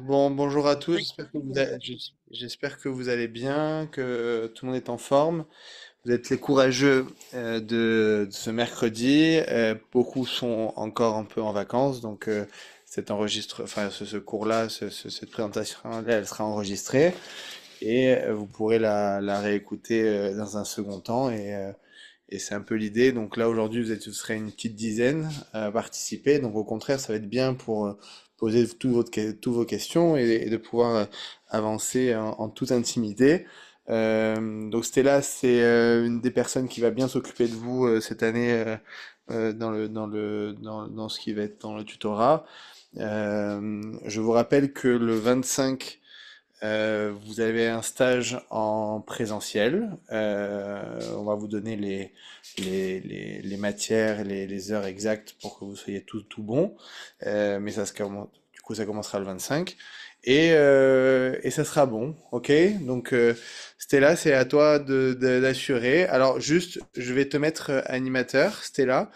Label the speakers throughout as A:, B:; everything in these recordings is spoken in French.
A: Bon, bonjour à tous, j'espère que vous allez bien, que tout le monde est en forme. Vous êtes les courageux de ce mercredi. Beaucoup sont encore un peu en vacances, donc ce cours-là, cette présentation-là, elle sera enregistrée et vous pourrez la réécouter dans un second temps et c'est un peu l'idée. Donc là, aujourd'hui, vous serez une petite dizaine à participer. Donc au contraire, ça va être bien pour poser toutes vos questions et de pouvoir avancer en toute intimité. Donc Stella, c'est une des personnes qui va bien s'occuper de vous cette année dans ce qui va être dans le tutorat. Je vous rappelle que le 25 vous avez un stage en présentiel. On va vous donner les matières, les heures exactes pour que vous soyez tout bon. Mais du coup, ça commencera le 25. Et ça sera bon, ok? Donc, Stella, c'est à toi d'assurer. Alors, juste, je vais te mettre animateur, Stella.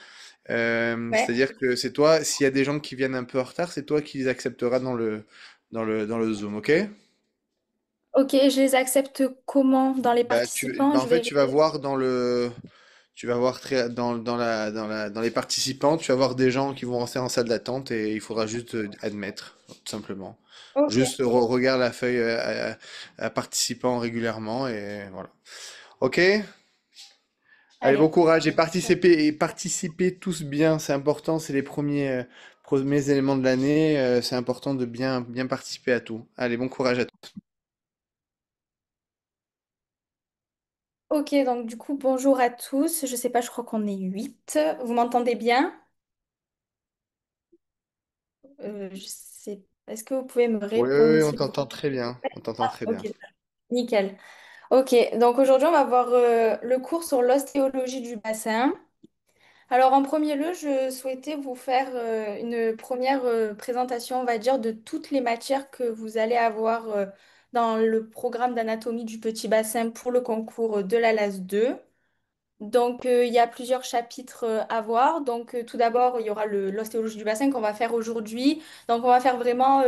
B: Ouais.
A: C'est-à-dire que c'est toi, s'il y a des gens qui viennent un peu en retard, c'est toi qui les accepteras dans le Zoom, ok?
B: Ok, je les accepte comment? Dans les participants,
A: En
B: je
A: fait,
B: vais...
A: tu vas voir tu vas voir dans les participants, tu vas voir des gens qui vont rentrer en salle d'attente et il faudra juste admettre, tout simplement.
B: Ok,
A: Juste regarde la feuille à participants régulièrement et voilà. Ok? Allez, bon
B: allez.
A: courage et participez tous bien, c'est important, c'est les premiers éléments de l'année, c'est important de bien participer à tout. Allez, bon courage à tous.
B: Ok, donc du coup, bonjour à tous. Je sais pas, je crois qu'on est 8. Vous m'entendez bien? Je sais... Est-ce que vous pouvez me
A: Oui,
B: répondre,
A: on
B: s'il vous
A: t'entend très bien, on t'entend
B: plaît?
A: très bien.
B: Ok, nickel. Ok, donc aujourd'hui, on va voir le cours sur l'ostéologie du bassin. Alors en premier lieu, je souhaitais vous faire une première présentation, on va dire, de toutes les matières que vous allez avoir dans le programme d'anatomie du petit bassin pour le concours de la LAS 2. Donc, il y a plusieurs chapitres à voir. Donc, tout d'abord, il y aura l'ostéologie du bassin qu'on va faire aujourd'hui. Donc, on va faire vraiment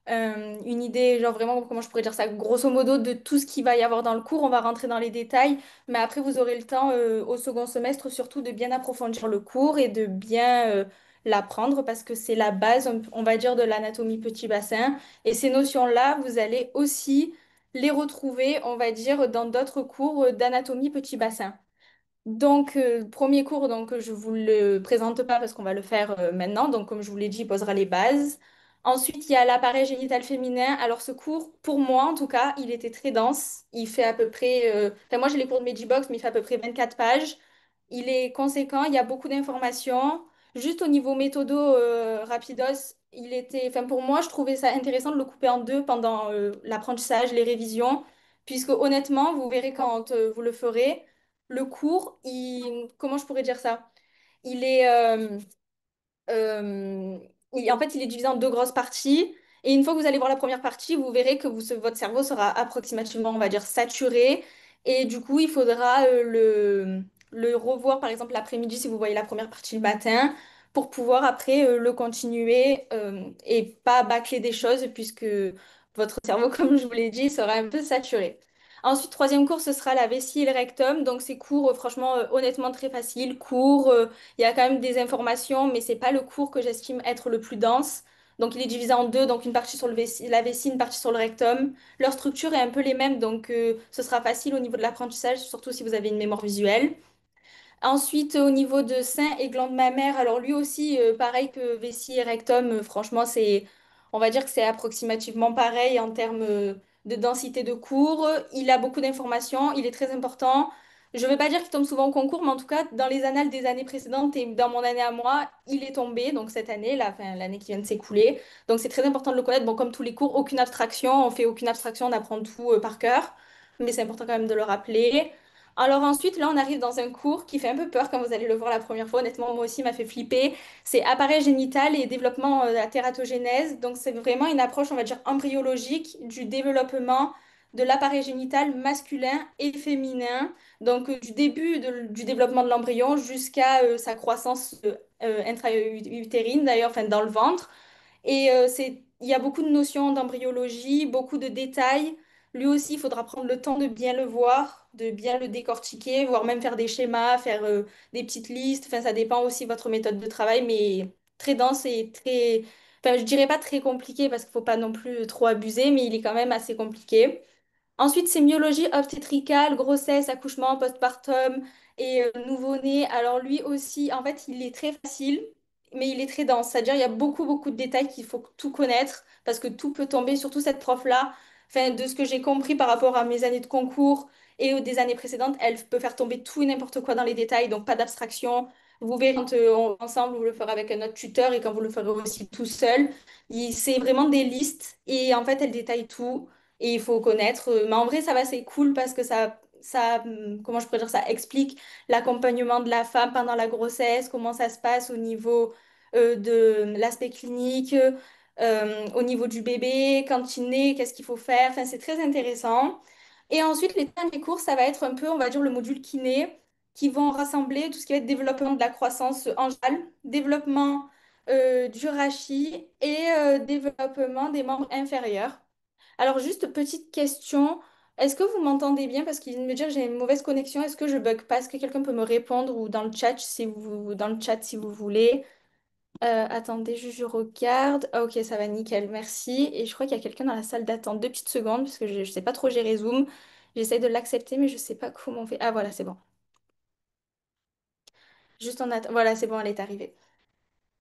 B: une idée, genre vraiment, comment je pourrais dire ça, grosso modo, de tout ce qu'il va y avoir dans le cours. On va rentrer dans les détails, mais après, vous aurez le temps au second semestre, surtout de bien approfondir le cours et de bien l'apprendre parce que c'est la base, on va dire, de l'anatomie petit bassin. Et ces notions-là, vous allez aussi les retrouver, on va dire, dans d'autres cours d'anatomie petit bassin. Donc, premier cours, donc je vous le présente pas parce qu'on va le faire maintenant. Donc, comme je vous l'ai dit, il posera les bases. Ensuite, il y a l'appareil génital féminin. Alors, ce cours, pour moi en tout cas, il était très dense. Il fait à peu près, enfin, moi j'ai les cours de Medibox, mais il fait à peu près 24 pages. Il est conséquent, il y a beaucoup d'informations. Juste au niveau méthodo, rapidos, il était, enfin, pour moi, je trouvais ça intéressant de le couper en deux pendant l'apprentissage, les révisions, puisque honnêtement, vous verrez quand vous le ferez. Le cours, comment je pourrais dire ça? Il est, euh, en fait, il est divisé en deux grosses parties. Et une fois que vous allez voir la première partie, vous verrez que votre cerveau sera approximativement, on va dire, saturé. Et du coup, il faudra le revoir, par exemple, l'après-midi, si vous voyez la première partie le matin, pour pouvoir après le continuer et pas bâcler des choses, puisque votre cerveau, comme je vous l'ai dit, sera un peu saturé. Ensuite, troisième cours, ce sera la vessie et le rectum. Donc, c'est cours, franchement, honnêtement, très facile. Cours. Il y a quand même des informations, mais c'est pas le cours que j'estime être le plus dense. Donc il est divisé en deux, donc une partie sur la vessie, une partie sur le rectum. Leur structure est un peu les mêmes, donc ce sera facile au niveau de l'apprentissage, surtout si vous avez une mémoire visuelle. Ensuite, au niveau de sein et glande mammaire, alors lui aussi, pareil que vessie et rectum, franchement, on va dire que c'est approximativement pareil en termes de densité de cours. Il a beaucoup d'informations, il est très important. Je ne vais pas dire qu'il tombe souvent au concours, mais en tout cas, dans les annales des années précédentes et dans mon année à moi, il est tombé, donc cette année, là, enfin, l'année qui vient de s'écouler. Donc c'est très important de le connaître. Bon, comme tous les cours, aucune abstraction, on fait aucune abstraction, on apprend tout par cœur, mais c'est important quand même de le rappeler. Alors ensuite, là, on arrive dans un cours qui fait un peu peur quand vous allez le voir la première fois. Honnêtement, moi aussi, il m'a fait flipper. C'est appareil génital et développement de la tératogénèse. Donc, c'est vraiment une approche, on va dire, embryologique du développement de l'appareil génital masculin et féminin. Donc, du début du développement de l'embryon jusqu'à sa croissance intra-utérine, d'ailleurs, enfin, dans le ventre. Et c'est il y a beaucoup de notions d'embryologie, beaucoup de détails. Lui aussi, il faudra prendre le temps de bien le voir, de bien le décortiquer, voire même faire des schémas, faire des petites listes. Enfin, ça dépend aussi de votre méthode de travail, mais très dense et très... Enfin, je dirais pas très compliqué parce qu'il faut pas non plus trop abuser, mais il est quand même assez compliqué. Ensuite, sémiologie obstétricale, grossesse, accouchement, postpartum et nouveau-né. Alors lui aussi, en fait, il est très facile, mais il est très dense. C'est-à-dire, il y a beaucoup, beaucoup de détails qu'il faut tout connaître parce que tout peut tomber, surtout cette prof-là. Enfin, de ce que j'ai compris par rapport à mes années de concours et aux des années précédentes, elle peut faire tomber tout et n'importe quoi dans les détails, donc pas d'abstraction. Vous verrez quand ensemble, vous le ferez avec un autre tuteur et quand vous le ferez aussi tout seul. C'est vraiment des listes et en fait, elle détaille tout et il faut connaître. Mais en vrai, ça va, c'est cool parce que comment je pourrais dire, ça explique l'accompagnement de la femme pendant la grossesse, comment ça se passe au niveau de l'aspect clinique, au niveau du bébé, quand il naît, qu'est-ce qu'il faut faire. Enfin, c'est très intéressant. Et ensuite, les derniers cours, ça va être un peu, on va dire, le module kiné, qui vont rassembler tout ce qui va être développement de la croissance en général, développement du rachis et développement des membres inférieurs. Alors, juste petite question, est-ce que vous m'entendez bien? Parce qu'il vient de me dire que j'ai une mauvaise connexion. Est-ce que je bug pas? Est-ce que quelqu'un peut me répondre ou dans le chat si vous voulez? Attendez, je regarde. Ah, ok, ça va nickel, merci. Et je crois qu'il y a quelqu'un dans la salle d'attente. 2 petites secondes parce que je ne sais pas trop gérer Zoom. J'essaie de l'accepter, mais je sais pas comment on fait. Ah voilà, c'est bon. Juste en attente. Voilà, c'est bon, elle est arrivée.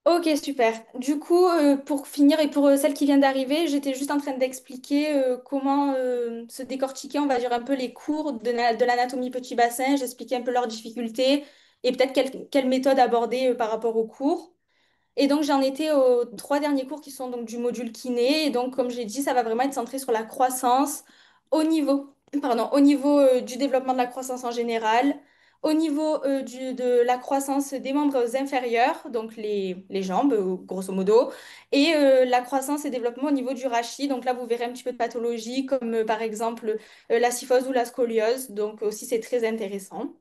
B: Ok, super. Du coup, pour finir et pour celle qui vient d'arriver, j'étais juste en train d'expliquer comment se décortiquer, on va dire un peu les cours de l'anatomie petit bassin. J'expliquais un peu leurs difficultés et peut-être quelle méthode aborder par rapport aux cours. Et donc, j'en étais aux 3 derniers cours qui sont donc du module kiné. Et donc, comme j'ai dit, ça va vraiment être centré sur la croissance au niveau du développement de la croissance en général, au niveau de la croissance des membres inférieurs, donc les jambes, grosso modo, et la croissance et développement au niveau du rachis. Donc là, vous verrez un petit peu de pathologie, comme par exemple la kyphose ou la scoliose. Donc aussi, c'est très intéressant.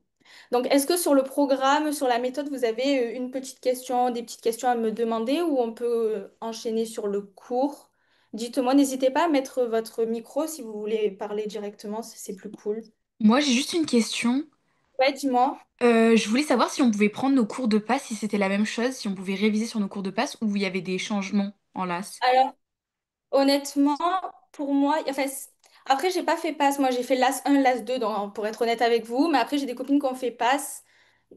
B: Donc, est-ce que sur le programme, sur la méthode, vous avez une petite question, des petites questions à me demander ou on peut enchaîner sur le cours? Dites-moi, n'hésitez pas à mettre votre micro si vous voulez parler directement, c'est plus cool.
C: Moi, j'ai juste une question.
B: Ouais, dis-moi.
C: Je voulais savoir si on pouvait prendre nos cours de passe, si c'était la même chose, si on pouvait réviser sur nos cours de passe ou il y avait des changements en LAS.
B: Alors, honnêtement, pour moi, enfin, après, j'ai pas fait passe. Moi, j'ai fait LAS 1, LAS 2, donc, pour être honnête avec vous. Mais après, j'ai des copines qui ont fait passe.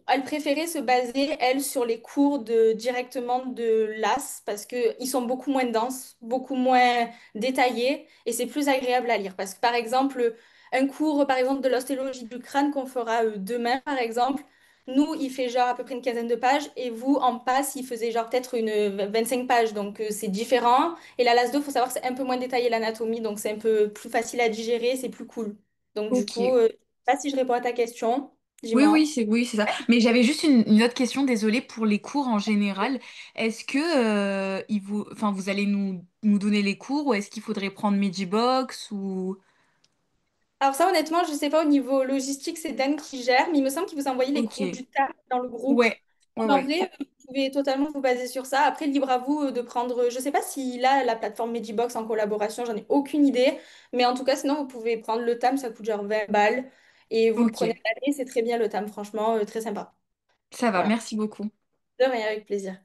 B: Elle préférait se baser, elle, sur les cours directement de l'AS parce qu'ils sont beaucoup moins denses, beaucoup moins détaillés et c'est plus agréable à lire. Parce que, par exemple, un cours, par exemple, de l'ostéologie du crâne qu'on fera demain, par exemple, nous, il fait genre à peu près une quinzaine de pages et vous, en passe, il faisait genre peut-être une 25 pages. Donc, c'est différent. Et la LAS 2, il faut savoir que c'est un peu moins détaillé l'anatomie, donc c'est un peu plus facile à digérer, c'est plus cool. Donc, du coup,
C: Ok.
B: je sais pas si je réponds à ta question.
C: Oui,
B: Dis-moi.
C: oui, c'est ça. Mais j'avais juste une autre question, désolée, pour les cours en général. Est-ce que enfin, vous allez nous donner les cours ou est-ce qu'il faudrait prendre Medibox ou...
B: Alors ça, honnêtement, je ne sais pas au niveau logistique, c'est Dan qui gère, mais il me semble qu'il vous a envoyé les cours
C: Ok.
B: du TAP dans le groupe.
C: Ouais, ouais,
B: Donc, en
C: ouais.
B: vrai, vous pouvez totalement vous baser sur ça. Après, libre à vous de prendre, je ne sais pas s'il a la plateforme Medibox en collaboration, j'en ai aucune idée. Mais en tout cas, sinon, vous pouvez prendre le TAM, ça coûte genre 20 balles. Et vous le prenez
C: Ok.
B: à l'année, c'est très bien le TAM, franchement, très sympa.
C: Ça va,
B: Voilà,
C: merci beaucoup.
B: de rien, avec plaisir.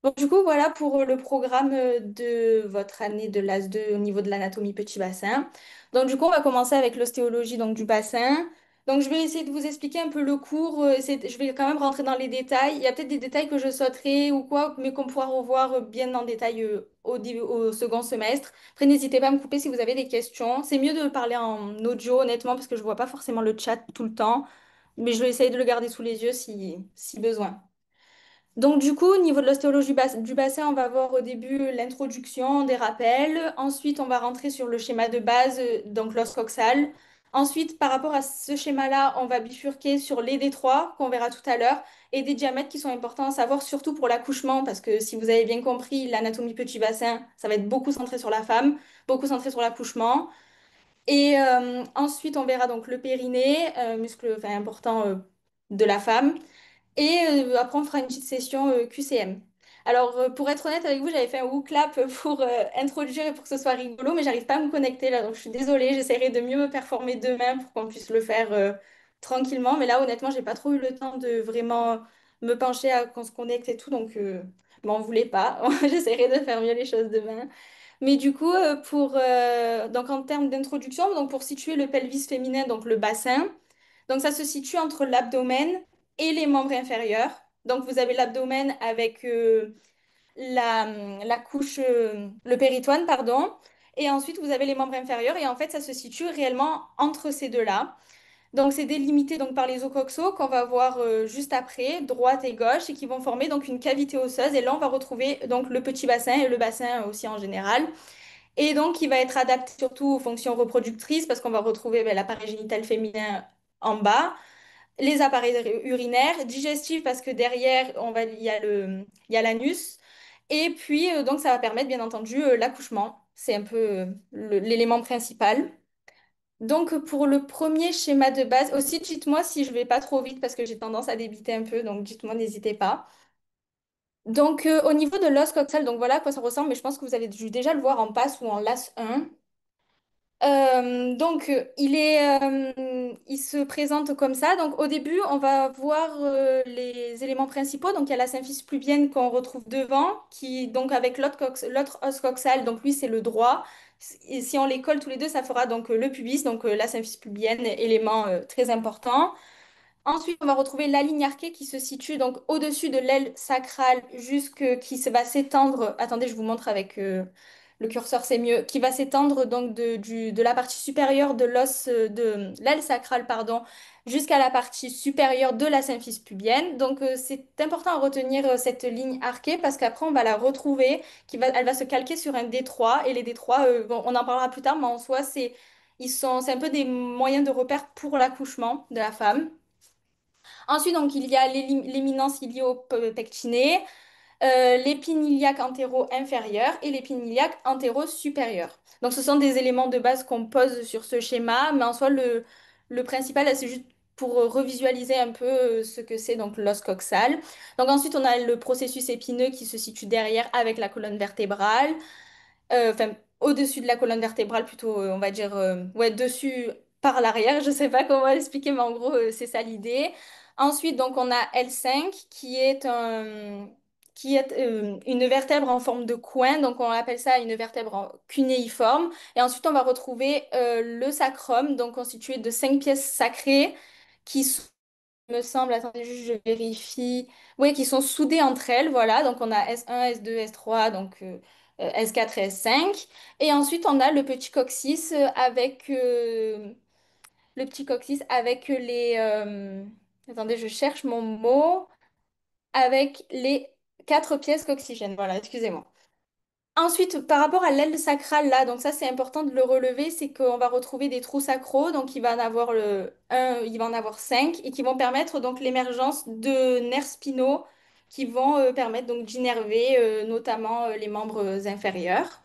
B: Donc, du coup, voilà pour le programme de votre année de l'AS2 au niveau de l'anatomie petit bassin. Donc, du coup, on va commencer avec l'ostéologie donc, du bassin. Donc, je vais essayer de vous expliquer un peu le cours. Je vais quand même rentrer dans les détails. Il y a peut-être des détails que je sauterai ou quoi, mais qu'on pourra revoir bien en détail au second semestre. Après, n'hésitez pas à me couper si vous avez des questions. C'est mieux de parler en audio, honnêtement, parce que je vois pas forcément le chat tout le temps. Mais je vais essayer de le garder sous les yeux si besoin. Donc du coup, au niveau de l'ostéologie du bassin, on va voir au début l'introduction, des rappels. Ensuite, on va rentrer sur le schéma de base, donc l'os coxal. Ensuite, par rapport à ce schéma-là, on va bifurquer sur les détroits qu'on verra tout à l'heure et des diamètres qui sont importants à savoir, surtout pour l'accouchement, parce que si vous avez bien compris, l'anatomie petit bassin, ça va être beaucoup centré sur la femme, beaucoup centré sur l'accouchement. Et ensuite, on verra donc le périnée, muscle enfin, important de la femme. Et après, on fera une petite session QCM. Alors, pour être honnête avec vous, j'avais fait un WooClap pour introduire et pour que ce soit rigolo, mais j'arrive pas à me connecter là, donc je suis désolée. J'essaierai de mieux me performer demain pour qu'on puisse le faire tranquillement. Mais là, honnêtement, j'ai pas trop eu le temps de vraiment me pencher à qu'on se connecte et tout, donc m'en voulez pas. J'essaierai de faire mieux les choses demain. Mais du coup, donc en termes d'introduction, donc pour situer le pelvis féminin, donc le bassin, donc ça se situe entre l'abdomen et les membres inférieurs. Donc vous avez l'abdomen avec la couche, le péritoine, pardon. Et ensuite, vous avez les membres inférieurs. Et en fait, ça se situe réellement entre ces deux-là. Donc, c'est délimité donc, par les os coxaux qu'on va voir juste après, droite et gauche, et qui vont former donc une cavité osseuse. Et là, on va retrouver donc le petit bassin et le bassin aussi en général. Et donc, il va être adapté surtout aux fonctions reproductrices parce qu'on va retrouver ben, l'appareil génital féminin en bas, les appareils urinaires, digestifs parce que derrière, il y a l'anus. Et puis, donc, ça va permettre, bien entendu, l'accouchement. C'est un peu l'élément principal. Donc, pour le premier schéma de base, aussi, dites-moi si je vais pas trop vite parce que j'ai tendance à débiter un peu, donc dites-moi, n'hésitez pas. Donc, au niveau de l'os coxal, donc voilà à quoi ça ressemble, mais je pense que vous avez dû déjà le voir en passe ou en LAS 1. Il se présente comme ça. Donc, au début, on va voir les éléments principaux. Donc, il y a la symphyse pubienne qu'on retrouve devant, qui, donc, avec l'autre os coxal, donc lui, c'est le droit. Et si on les colle tous les deux, ça fera donc le pubis, donc la symphyse pubienne, élément très important. Ensuite, on va retrouver la ligne arquée qui se situe donc au-dessus de l'aile sacrale va s'étendre. Attendez, je vous montre avec le curseur, c'est mieux. Qui va s'étendre donc de la partie supérieure de l'os de l'aile sacrale, pardon, jusqu'à la partie supérieure de la symphyse pubienne. Donc, c'est important à retenir cette ligne arquée parce qu'après, on va la retrouver, elle va se calquer sur un détroit. Et les détroits, bon, on en parlera plus tard, mais en soi, c'est un peu des moyens de repère pour l'accouchement de la femme. Ensuite, donc, il y a l'éminence ilio-pectinée, l'épine antéro-inférieur et l'épine antéro-supérieur. Donc, ce sont des éléments de base qu'on pose sur ce schéma, mais en soi, le principal, là, c'est juste pour revisualiser un peu ce que c'est donc l'os coxal. Donc, ensuite, on a le processus épineux qui se situe derrière avec la colonne vertébrale enfin au-dessus de la colonne vertébrale plutôt, on va dire, ouais, dessus par l'arrière, je sais pas comment l'expliquer, mais en gros, c'est ça l'idée. Ensuite, donc, on a L5 qui est une vertèbre en forme de coin, donc on appelle ça une vertèbre cunéiforme. Et ensuite, on va retrouver le sacrum, donc constitué de 5 pièces sacrées qui sont me semble, attendez juste, je vérifie. Oui, qui sont soudées entre elles, voilà. Donc on a S1, S2, S3, donc S4 et S5. Et ensuite, on a le petit coccyx avec attendez, je cherche mon mot. Avec les 4 pièces coccygènes. Voilà, excusez-moi. Ensuite, par rapport à l'aile sacrale, là, donc ça c'est important de le relever, c'est qu'on va retrouver des trous sacraux, donc il va en avoir 5, et qui vont permettre donc l'émergence de nerfs spinaux qui vont permettre donc d'innerver notamment les membres inférieurs.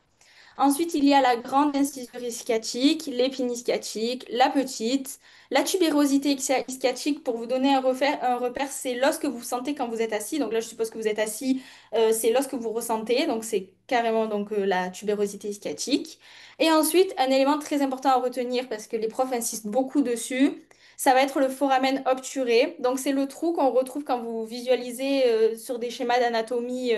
B: Ensuite, il y a la grande incision sciatique, l'épine sciatique, la petite, la tubérosité sciatique. Pour vous donner un repère, c'est l'os que vous sentez quand vous êtes assis. Donc là, je suppose que vous êtes assis, c'est l'os que vous ressentez. Donc c'est carrément donc, la tubérosité sciatique. Et ensuite, un élément très important à retenir parce que les profs insistent beaucoup dessus, ça va être le foramen obturé. Donc c'est le trou qu'on retrouve quand vous visualisez sur des schémas d'anatomie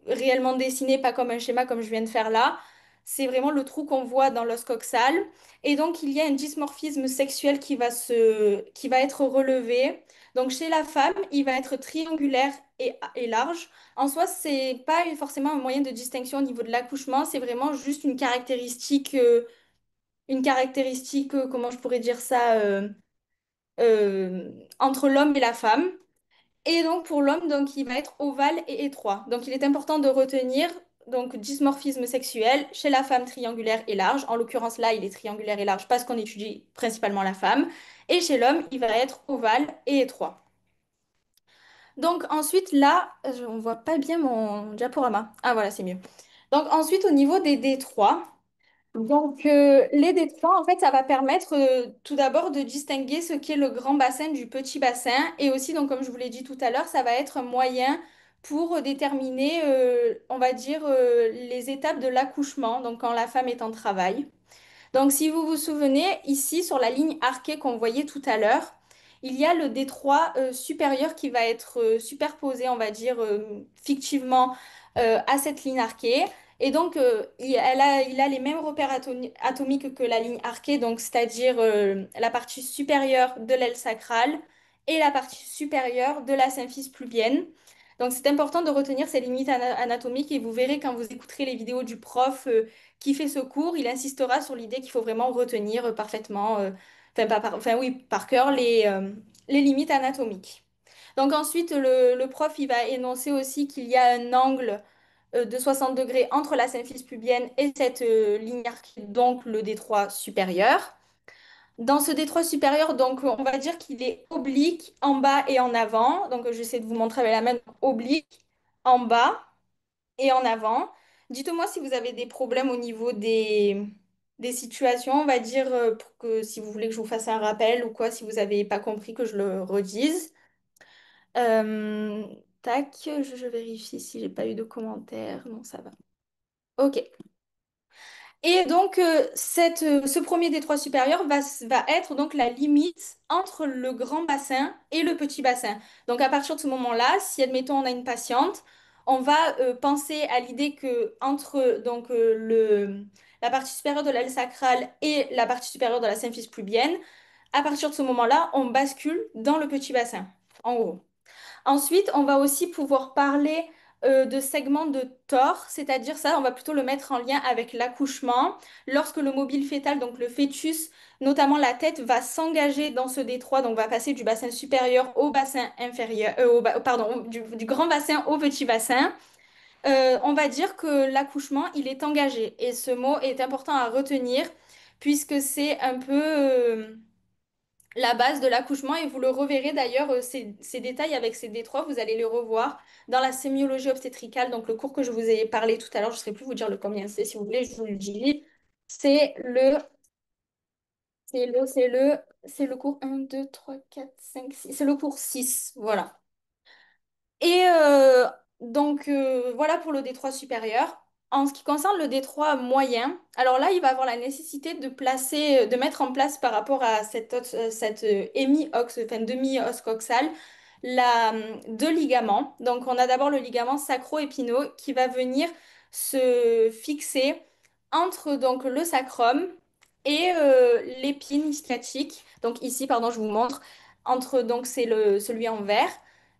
B: réellement dessiné, pas comme un schéma comme je viens de faire là. C'est vraiment le trou qu'on voit dans l'os coxal. Et donc, il y a un dysmorphisme sexuel qui va être relevé. Donc, chez la femme, il va être triangulaire et large. En soi, c'est pas forcément un moyen de distinction au niveau de l'accouchement, c'est vraiment juste comment je pourrais dire ça, entre l'homme et la femme. Et donc pour l'homme, donc il va être ovale et étroit. Donc il est important de retenir donc dysmorphisme sexuel chez la femme triangulaire et large. En l'occurrence là, il est triangulaire et large parce qu'on étudie principalement la femme. Et chez l'homme, il va être ovale et étroit. Donc ensuite là, on voit pas bien mon diaporama. Ah voilà, c'est mieux. Donc ensuite au niveau des détroits. Donc, les détroits, en fait, ça va permettre tout d'abord de distinguer ce qu'est le grand bassin du petit bassin. Et aussi, donc, comme je vous l'ai dit tout à l'heure, ça va être un moyen pour déterminer, on va dire, les étapes de l'accouchement, donc quand la femme est en travail. Donc, si vous vous souvenez, ici, sur la ligne arquée qu'on voyait tout à l'heure, il y a le détroit supérieur qui va être superposé, on va dire, fictivement à cette ligne arquée. Et donc, il a les mêmes repères atomiques que la ligne arquée, donc c'est-à-dire la partie supérieure de l'aile sacrale et la partie supérieure de la symphyse pubienne. Donc, c'est important de retenir ces limites anatomiques et vous verrez quand vous écouterez les vidéos du prof qui fait ce cours, il insistera sur l'idée qu'il faut vraiment retenir parfaitement, enfin oui, par cœur, les limites anatomiques. Donc ensuite, le prof, il va énoncer aussi qu'il y a un angle de 60 degrés entre la symphyse pubienne et cette ligne arquée, donc le détroit supérieur. Dans ce détroit supérieur, donc on va dire qu'il est oblique en bas et en avant. Donc j'essaie de vous montrer avec la main oblique en bas et en avant. Dites-moi si vous avez des problèmes au niveau des situations, on va dire, pour que si vous voulez que je vous fasse un rappel ou quoi, si vous n'avez pas compris, que je le redise. Euh, tac, je vérifie si j'ai pas eu de commentaires. Non, ça va. Ok. Et donc, ce premier détroit supérieur va être donc la limite entre le grand bassin et le petit bassin. Donc, à partir de ce moment-là, si admettons on a une patiente, on va penser à l'idée que entre donc la partie supérieure de l'aile sacrale et la partie supérieure de la symphyse pubienne, à partir de ce moment-là, on bascule dans le petit bassin, en gros. Ensuite, on va aussi pouvoir parler de segments de tore, c'est-à-dire ça, on va plutôt le mettre en lien avec l'accouchement. Lorsque le mobile fœtal, donc le fœtus, notamment la tête, va s'engager dans ce détroit, donc va passer du bassin supérieur au bassin inférieur, pardon, du grand bassin au petit bassin, on va dire que l'accouchement, il est engagé. Et ce mot est important à retenir puisque c'est un peu la base de l'accouchement et vous le reverrez d'ailleurs, ces détails avec ces détroits, vous allez les revoir dans la sémiologie obstétricale, donc le cours que je vous ai parlé tout à l'heure, je ne saurais plus vous dire le combien c'est, si vous voulez, je vous le dis. C'est le, c'est le cours un 2 3 4 5 6 c'est le cours 6 voilà. Et donc voilà pour le détroit supérieur. En ce qui concerne le détroit moyen, alors là, il va avoir la nécessité de placer, de mettre en place par rapport à cette enfin, demi-os coxale, deux ligaments. Donc on a d'abord le ligament sacro-épineux qui va venir se fixer entre donc le sacrum et l'épine sciatique. Donc ici, pardon, je vous montre, entre donc c'est celui en vert.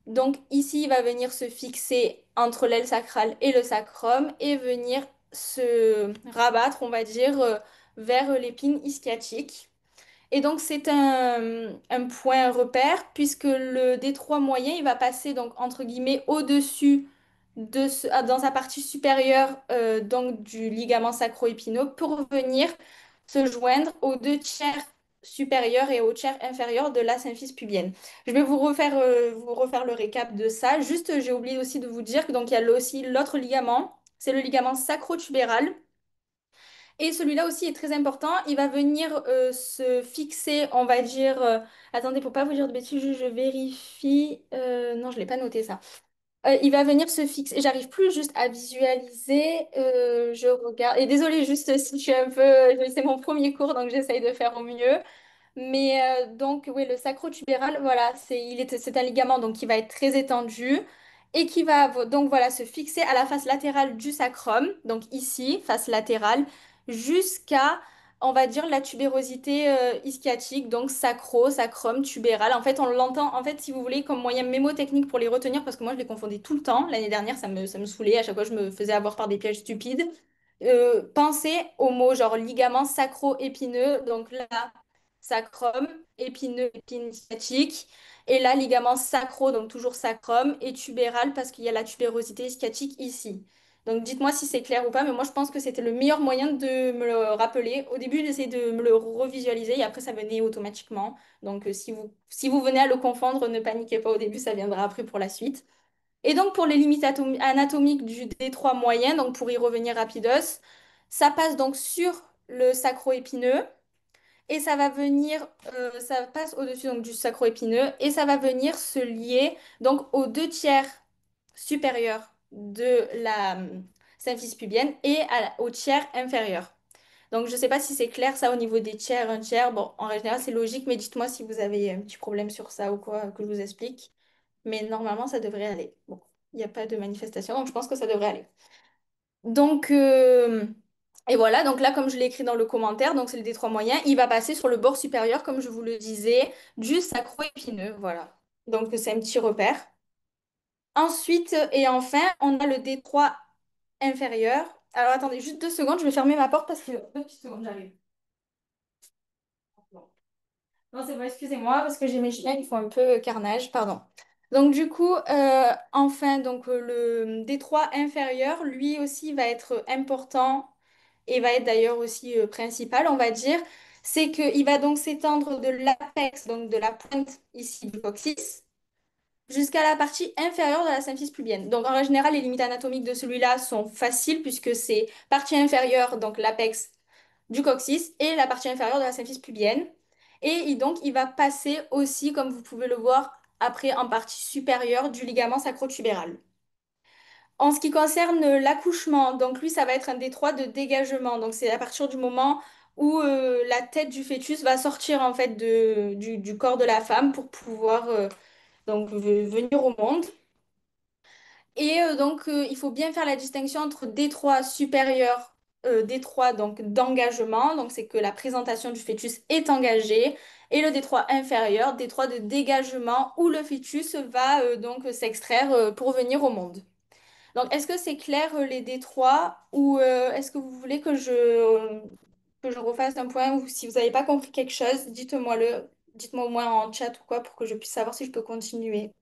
B: Donc ici, il va venir se fixer entre l'aile sacrale et le sacrum et venir se rabattre, on va dire, vers l'épine ischiatique. Et donc c'est un point repère puisque le détroit moyen, il va passer donc entre guillemets au-dessus dans sa partie supérieure donc du ligament sacro-épineux pour venir se joindre aux deux tiers supérieurs et au tiers inférieur de la symphyse pubienne. Je vais vous refaire le récap de ça. Juste, j'ai oublié aussi de vous dire que donc il y a aussi l'autre ligament, c'est le ligament sacro-tubéral. Et celui-là aussi est très important. Il va venir se fixer, on va dire. Attendez, pour pas vous dire de bêtises, je vérifie. Non, je l'ai pas noté ça. Il va venir se fixer. J'arrive plus juste à visualiser. Je regarde. Et désolée, juste si je suis un peu. C'est mon premier cours, donc j'essaye de faire au mieux. Mais donc, oui, le sacro-tubéral, voilà, c'est un ligament donc, qui va être très étendu et qui va donc voilà, se fixer à la face latérale du sacrum, donc ici, face latérale, jusqu'à, on va dire, la tubérosité ischiatique, donc sacro, sacrum, tubéral. En fait, on l'entend, en fait, si vous voulez, comme moyen mémotechnique pour les retenir, parce que moi, je les confondais tout le temps. L'année dernière, ça me saoulait. À chaque fois, je me faisais avoir par des pièges stupides. Pensez au mot genre ligament sacro-épineux, donc là sacrum, épineux, épine sciatique. Et là, ligament sacro, donc toujours sacrum, et tubéral parce qu'il y a la tubérosité sciatique ici. Donc dites-moi si c'est clair ou pas, mais moi je pense que c'était le meilleur moyen de me le rappeler. Au début, j'essayais de me le revisualiser et après ça venait automatiquement. Donc si vous venez à le confondre, ne paniquez pas au début, ça viendra après pour la suite. Et donc pour les limites anatomiques du détroit moyen, donc pour y revenir rapidos, ça passe donc sur le sacro-épineux. Et ça va venir, ça passe au-dessus donc, du sacro-épineux et ça va venir se lier donc aux deux tiers supérieur de la symphyse pubienne et au tiers inférieur. Donc, je ne sais pas si c'est clair ça au niveau des tiers, un tiers. Bon, en général, c'est logique, mais dites-moi si vous avez un petit problème sur ça ou quoi, que je vous explique. Mais normalement, ça devrait aller. Bon, il n'y a pas de manifestation, donc je pense que ça devrait aller. Donc, et voilà, donc là, comme je l'ai écrit dans le commentaire, donc c'est le D3 moyen, il va passer sur le bord supérieur, comme je vous le disais, du sacro-épineux. Voilà. Donc, c'est un petit repère. Ensuite, et enfin, on a le D3 inférieur. Alors, attendez, juste 2 secondes, je vais fermer ma porte parce que... 2 petites secondes, j'arrive. Non, c'est bon, excusez-moi, parce que j'ai mes chiens, ils font un peu carnage, pardon. Donc du coup, enfin, donc le détroit inférieur, lui aussi va être important et va être d'ailleurs aussi principal, on va dire. C'est qu'il va donc s'étendre de l'apex, donc de la pointe ici du coccyx, jusqu'à la partie inférieure de la symphyse pubienne. Donc en général, les limites anatomiques de celui-là sont faciles puisque c'est partie inférieure, donc l'apex du coccyx, et la partie inférieure de la symphyse pubienne. Et donc il va passer aussi, comme vous pouvez le voir, après en partie supérieure du ligament sacrotubéral. En ce qui concerne l'accouchement, donc lui, ça va être un détroit de dégagement. Donc c'est à partir du moment où la tête du fœtus va sortir en fait du corps de la femme pour pouvoir venir au monde. Et il faut bien faire la distinction entre détroit supérieur, détroit donc d'engagement, donc c'est que la présentation du fœtus est engagée, et le détroit inférieur, détroit de dégagement, où le fœtus va donc s'extraire pour venir au monde. Donc, est-ce que c'est clair les détroits, ou est-ce que vous voulez que je refasse un point, ou si vous n'avez pas compris quelque chose, dites-moi au moins en chat ou quoi pour que je puisse savoir si je peux continuer.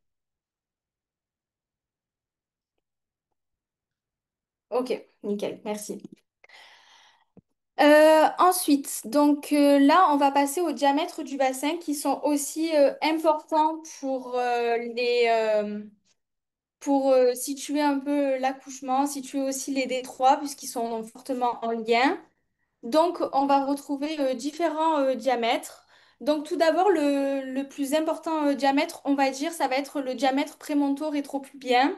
B: Ok, nickel, merci. Ensuite, là, on va passer au diamètre du bassin qui sont aussi importants pour situer un peu l'accouchement, situer aussi les détroits puisqu'ils sont fortement en lien. Donc, on va retrouver différents diamètres. Donc, tout d'abord, le plus important diamètre, on va dire, ça va être le diamètre prémonto-rétropubien.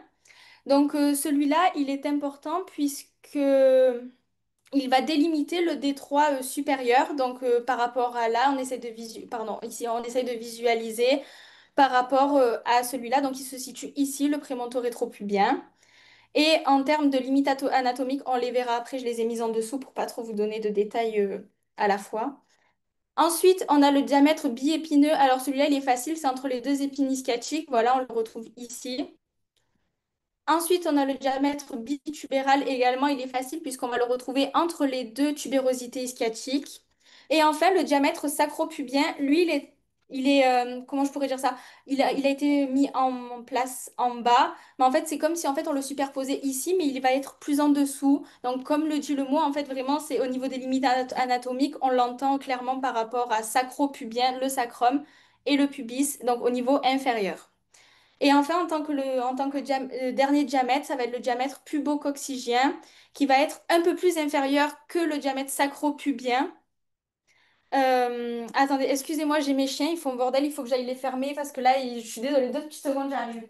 B: Donc, celui-là, il est important puisque il va délimiter le détroit supérieur. Donc, par rapport à là, on essaie de pardon, ici, on essaie de visualiser par rapport à celui-là. Donc, il se situe ici, le prémonto-rétropubien. Et en termes de limites anatomiques, on les verra après, je les ai mises en dessous pour pas trop vous donner de détails à la fois. Ensuite, on a le diamètre biépineux. Alors, celui-là, il est facile, c'est entre les deux épines ischiatiques. Voilà, on le retrouve ici. Ensuite, on a le diamètre bitubéral également, il est facile puisqu'on va le retrouver entre les deux tubérosités ischiatiques. Et enfin, le diamètre sacropubien, lui, comment je pourrais dire ça? Il a été mis en place en bas, mais en fait, c'est comme si en fait on le superposait ici, mais il va être plus en dessous. Donc, comme le dit le mot, en fait, vraiment, c'est au niveau des limites anatomiques, on l'entend clairement par rapport à sacropubien, le sacrum, et le pubis, donc au niveau inférieur. Et enfin, en tant que dernier diamètre, ça va être le diamètre pubococcygien, qui va être un peu plus inférieur que le diamètre sacropubien. Attendez, excusez-moi, j'ai mes chiens, ils font bordel, il faut que j'aille les fermer parce que là, je suis désolée, 2 petites secondes, j'arrive.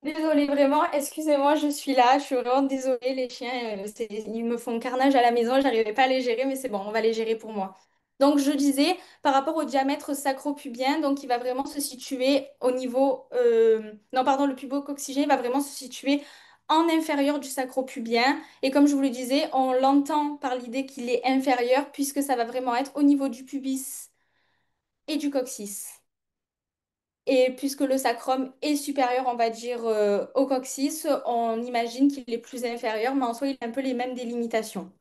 B: Désolée, vraiment, excusez-moi, je suis là, je suis vraiment désolée, les chiens, ils me font carnage à la maison, j'arrivais pas à les gérer, mais c'est bon, on va les gérer pour moi. Donc je disais, par rapport au diamètre sacropubien, donc il va vraiment se situer au niveau, non pardon, le pubococcygien va vraiment se situer en inférieur du sacropubien, et comme je vous le disais, on l'entend par l'idée qu'il est inférieur, puisque ça va vraiment être au niveau du pubis et du coccyx. Et puisque le sacrum est supérieur, on va dire, au coccyx, on imagine qu'il est plus inférieur, mais en soi, il a un peu les mêmes délimitations.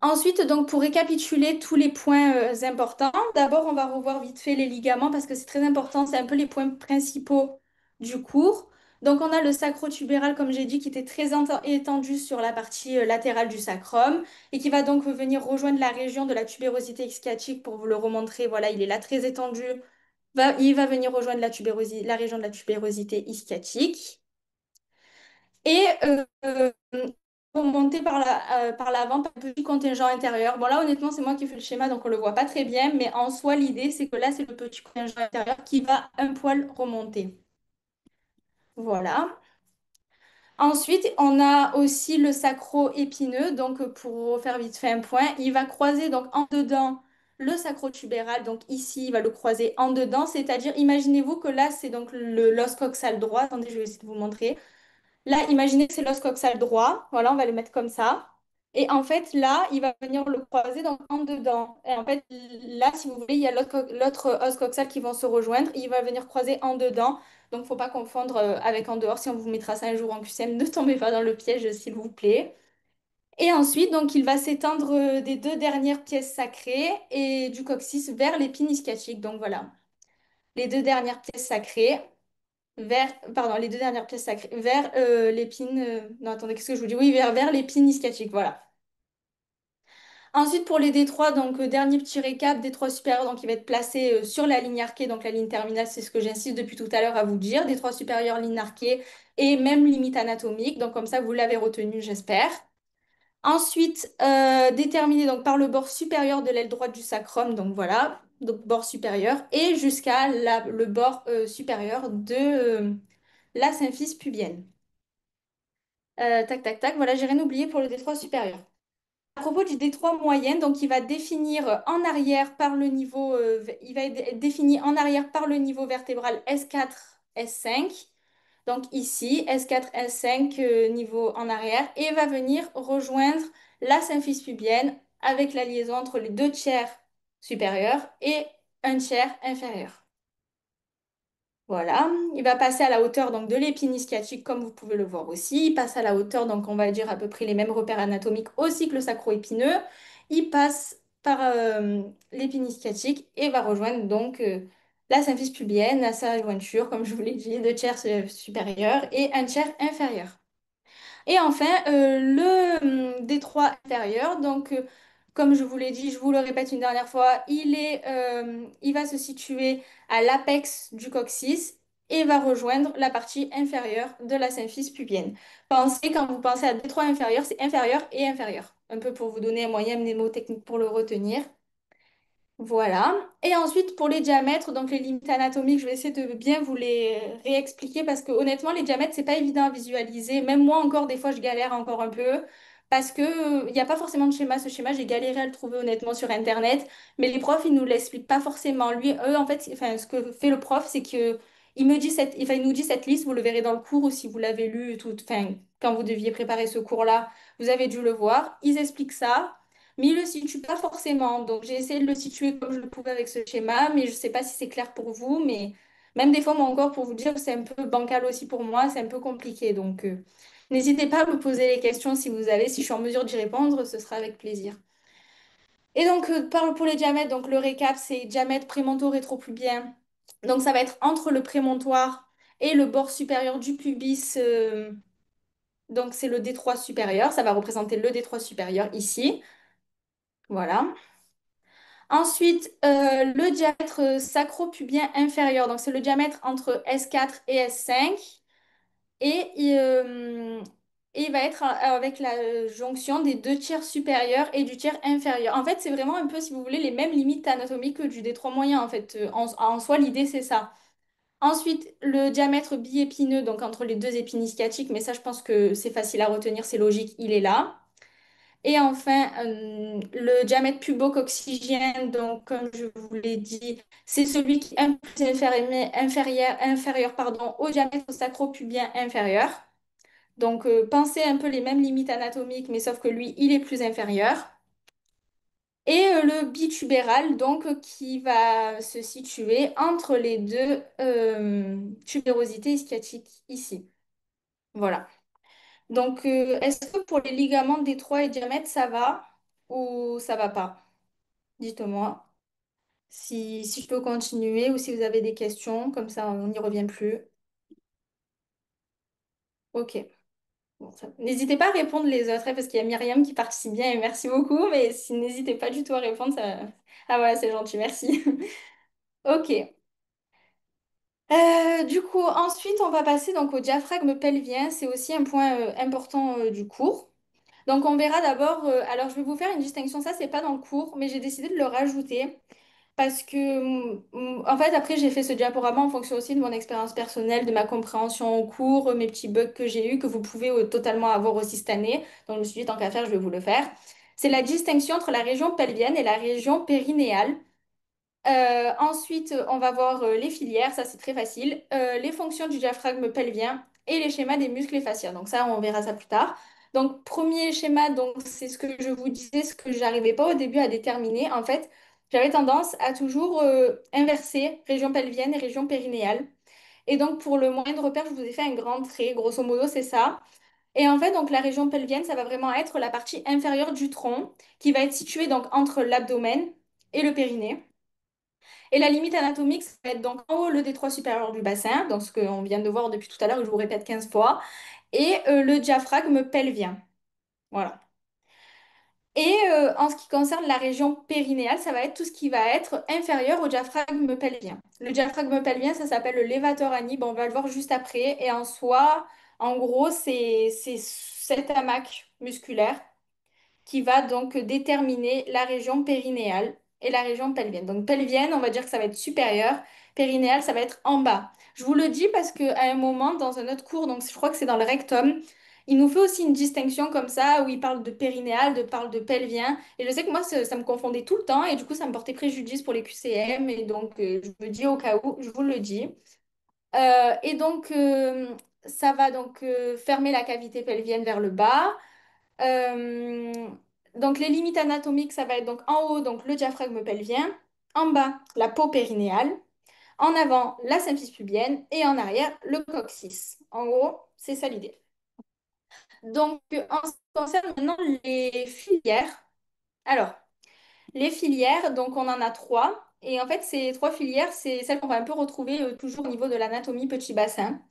B: Ensuite, donc, pour récapituler tous les points importants, d'abord, on va revoir vite fait les ligaments parce que c'est très important, c'est un peu les points principaux du cours. Donc, on a le sacrotubéral, comme j'ai dit, qui était très étendu sur la partie latérale du sacrum et qui va donc venir rejoindre la région de la tubérosité ischiatique pour vous le remontrer. Voilà, il est là très étendu. Il va venir rejoindre la région de la tubérosité ischiatique. Et remonter par l'avant par un petit contingent intérieur. Bon, là, honnêtement, c'est moi qui fais le schéma, donc on le voit pas très bien, mais en soi, l'idée, c'est que là, c'est le petit contingent intérieur qui va un poil remonter. Voilà. Ensuite, on a aussi le sacro-épineux. Donc, pour faire vite fait un point, il va croiser donc en dedans le sacro-tubéral. Donc, ici, il va le croiser en dedans. C'est-à-dire, imaginez-vous que là, c'est donc le l'os coxal droit. Attendez, je vais essayer de vous montrer. Là, imaginez que c'est l'os coxal droit. Voilà, on va le mettre comme ça. Et en fait, là, il va venir le croiser donc en dedans. Et en fait, là, si vous voulez, il y a l'autre os coxal qui vont se rejoindre. Il va venir croiser en dedans. Donc, faut pas confondre avec en dehors. Si on vous mettra ça un jour en QCM, ne tombez pas dans le piège, s'il vous plaît. Et ensuite, donc, il va s'étendre des deux dernières pièces sacrées et du coccyx vers l'épine ischiatique. Donc, voilà, les deux dernières pièces sacrées vers, pardon, les deux dernières pièces sacrées, vers l'épine, non, attendez, qu'est-ce que je vous dis? Oui, vers l'épine ischiatique, voilà. Ensuite, pour les D3, donc dernier petit récap, D3 supérieur, donc il va être placé sur la ligne arquée, donc la ligne terminale, c'est ce que j'insiste depuis tout à l'heure à vous dire, D3 supérieur, ligne arquée, et même limite anatomique, donc comme ça, vous l'avez retenu, j'espère. Ensuite, déterminé donc par le bord supérieur de l'aile droite du sacrum, donc voilà, donc bord supérieur, et jusqu'à le bord supérieur de la symphyse pubienne. Tac, tac, tac, voilà, j'ai rien oublié pour le D3 supérieur. À propos du D3 moyenne, donc il va définir en arrière par le niveau, il va être défini en arrière par le niveau vertébral S4, S5. Donc ici, S4, S5, niveau en arrière, et va venir rejoindre la symphyse pubienne avec la liaison entre les deux tiers supérieurs et un tiers inférieur. Voilà, il va passer à la hauteur donc, de l'épine ischiatique, comme vous pouvez le voir aussi. Il passe à la hauteur, donc on va dire à peu près les mêmes repères anatomiques aussi que le sacro-épineux. Il passe par l'épine ischiatique et va rejoindre donc la symphyse pubienne à sa jointure, comme je vous l'ai dit, deux tiers supérieurs et un tiers inférieur. Et enfin, le détroit intérieur, donc comme je vous l'ai dit, je vous le répète une dernière fois, il va se situer à l'apex du coccyx et va rejoindre la partie inférieure de la symphyse pubienne. Quand vous pensez à détroit inférieur, c'est inférieur et inférieur. Un peu pour vous donner un moyen mnémotechnique pour le retenir. Voilà. Et ensuite, pour les diamètres, donc les limites anatomiques, je vais essayer de bien vous les réexpliquer parce que honnêtement, les diamètres, c'est pas évident à visualiser. Même moi, encore, des fois, je galère encore un peu parce que il n'y a pas forcément de schéma. Ce schéma, j'ai galéré à le trouver honnêtement sur Internet, mais les profs, ils nous l'expliquent pas forcément. Lui, eux, en fait, enfin, ce que fait le prof, c'est que il nous dit cette liste, vous le verrez dans le cours ou si vous l'avez lu, tout, enfin, quand vous deviez préparer ce cours-là, vous avez dû le voir. Ils expliquent ça. Mais il ne le situe pas forcément. Donc, j'ai essayé de le situer comme je le pouvais avec ce schéma, mais je ne sais pas si c'est clair pour vous. Mais même des fois, moi encore, pour vous dire, c'est un peu bancal aussi pour moi, c'est un peu compliqué. Donc, n'hésitez pas à me poser les questions si vous avez, si je suis en mesure d'y répondre, ce sera avec plaisir. Et donc, pour les diamètres, donc le récap, c'est diamètre prémonto-rétropubien. Donc, ça va être entre le prémontoire et le bord supérieur du pubis. Donc, c'est le D3 supérieur. Ça va représenter le D3 supérieur ici. Voilà. Ensuite, le diamètre sacro-pubien inférieur, donc c'est le diamètre entre S4 et S5, et il va être avec la jonction des deux tiers supérieurs et du tiers inférieur. En fait, c'est vraiment un peu, si vous voulez, les mêmes limites anatomiques que du D3 moyen. En fait, en soi, l'idée, c'est ça. Ensuite, le diamètre biépineux, donc entre les deux épines ischiatiques, mais ça, je pense que c'est facile à retenir, c'est logique, il est là. Et enfin, le diamètre pubococcygien, donc comme je vous l'ai dit, c'est celui qui est plus inférieur, pardon, au diamètre sacro-pubien inférieur. Donc pensez un peu les mêmes limites anatomiques, mais sauf que lui, il est plus inférieur. Et le bitubéral, donc qui va se situer entre les deux tubérosités ischiatiques ici. Voilà. Donc, est-ce que pour les ligaments détroits et diamètre, ça va ou ça va pas? Dites-moi si je peux continuer ou si vous avez des questions, comme ça on n'y revient plus. Ok. Bon, n'hésitez pas à répondre les autres, hein, parce qu'il y a Myriam qui participe bien et merci beaucoup, mais si, n'hésitez pas du tout à répondre, ça... Ah voilà, c'est gentil, merci. Ok. Du coup, ensuite, on va passer donc au diaphragme pelvien. C'est aussi un point important du cours. Donc on verra d'abord, alors je vais vous faire une distinction, ça c'est pas dans le cours, mais j'ai décidé de le rajouter parce que en fait après j'ai fait ce diaporama en fonction aussi de mon expérience personnelle, de ma compréhension au cours, mes petits bugs que j'ai eus, que vous pouvez totalement avoir aussi cette année. Donc je me suis dit tant qu'à faire, je vais vous le faire. C'est la distinction entre la région pelvienne et la région périnéale. Ensuite, on va voir les filières, ça c'est très facile, les fonctions du diaphragme pelvien et les schémas des muscles et fascias. Donc ça, on verra ça plus tard. Donc premier schéma, donc c'est ce que je vous disais, ce que j'arrivais pas au début à déterminer. En fait, j'avais tendance à toujours inverser région pelvienne et région périnéale. Et donc pour le moyen de repère, je vous ai fait un grand trait. Grosso modo, c'est ça. Et en fait, donc la région pelvienne, ça va vraiment être la partie inférieure du tronc qui va être située donc entre l'abdomen et le périnée. Et la limite anatomique, ça va être donc en haut le détroit supérieur du bassin, donc ce qu'on vient de voir depuis tout à l'heure, et je vous répète 15 fois, et le diaphragme pelvien. Voilà. Et en ce qui concerne la région périnéale, ça va être tout ce qui va être inférieur au diaphragme pelvien. Le diaphragme pelvien, ça s'appelle le levator ani. Bon, on va le voir juste après. Et en soi, en gros, c'est cet hamac musculaire qui va donc déterminer la région périnéale et la région pelvienne. Donc pelvienne, on va dire que ça va être supérieur, périnéale, ça va être en bas. Je vous le dis parce qu'à un moment, dans un autre cours, donc je crois que c'est dans le rectum, il nous fait aussi une distinction comme ça, où il parle de périnéal, de parle de pelvien. Et je sais que moi, ça me confondait tout le temps, et du coup, ça me portait préjudice pour les QCM, et donc je me dis au cas où, je vous le dis. Et donc, ça va donc fermer la cavité pelvienne vers le bas. Euh, donc les limites anatomiques, ça va être donc en haut donc le diaphragme pelvien, en bas la peau périnéale, en avant la symphyse pubienne et en arrière le coccyx. En gros, c'est ça l'idée. Donc en ce qui concerne maintenant les filières. Alors, les filières, donc on en a trois. Et en fait, ces trois filières, c'est celles qu'on va un peu retrouver toujours au niveau de l'anatomie petit bassin.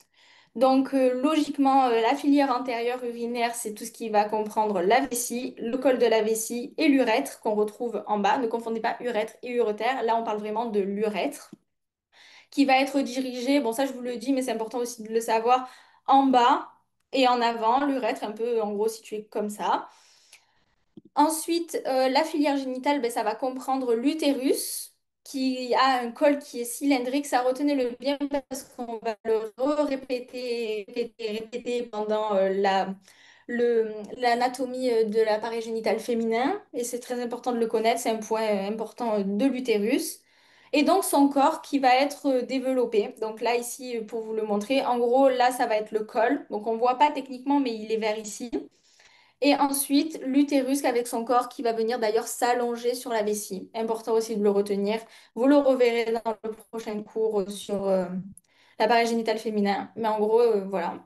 B: Donc, logiquement, la filière antérieure urinaire, c'est tout ce qui va comprendre la vessie, le col de la vessie et l'urètre qu'on retrouve en bas. Ne confondez pas urètre et urétère. Là, on parle vraiment de l'urètre qui va être dirigé, bon, ça je vous le dis, mais c'est important aussi de le savoir, en bas et en avant. L'urètre, un peu en gros situé comme ça. Ensuite, la filière génitale, ben, ça va comprendre l'utérus, qui a un col qui est cylindrique. Ça, retenez-le bien parce qu'on va le répéter, répéter pendant l'anatomie de l'appareil génital féminin. Et c'est très important de le connaître, c'est un point important de l'utérus. Et donc son corps qui va être développé. Donc là, ici, pour vous le montrer, en gros, là, ça va être le col. Donc on ne voit pas techniquement, mais il est vers ici. Et ensuite, l'utérus avec son corps qui va venir d'ailleurs s'allonger sur la vessie. Important aussi de le retenir. Vous le reverrez dans le prochain cours sur l'appareil génital féminin. Mais en gros, voilà.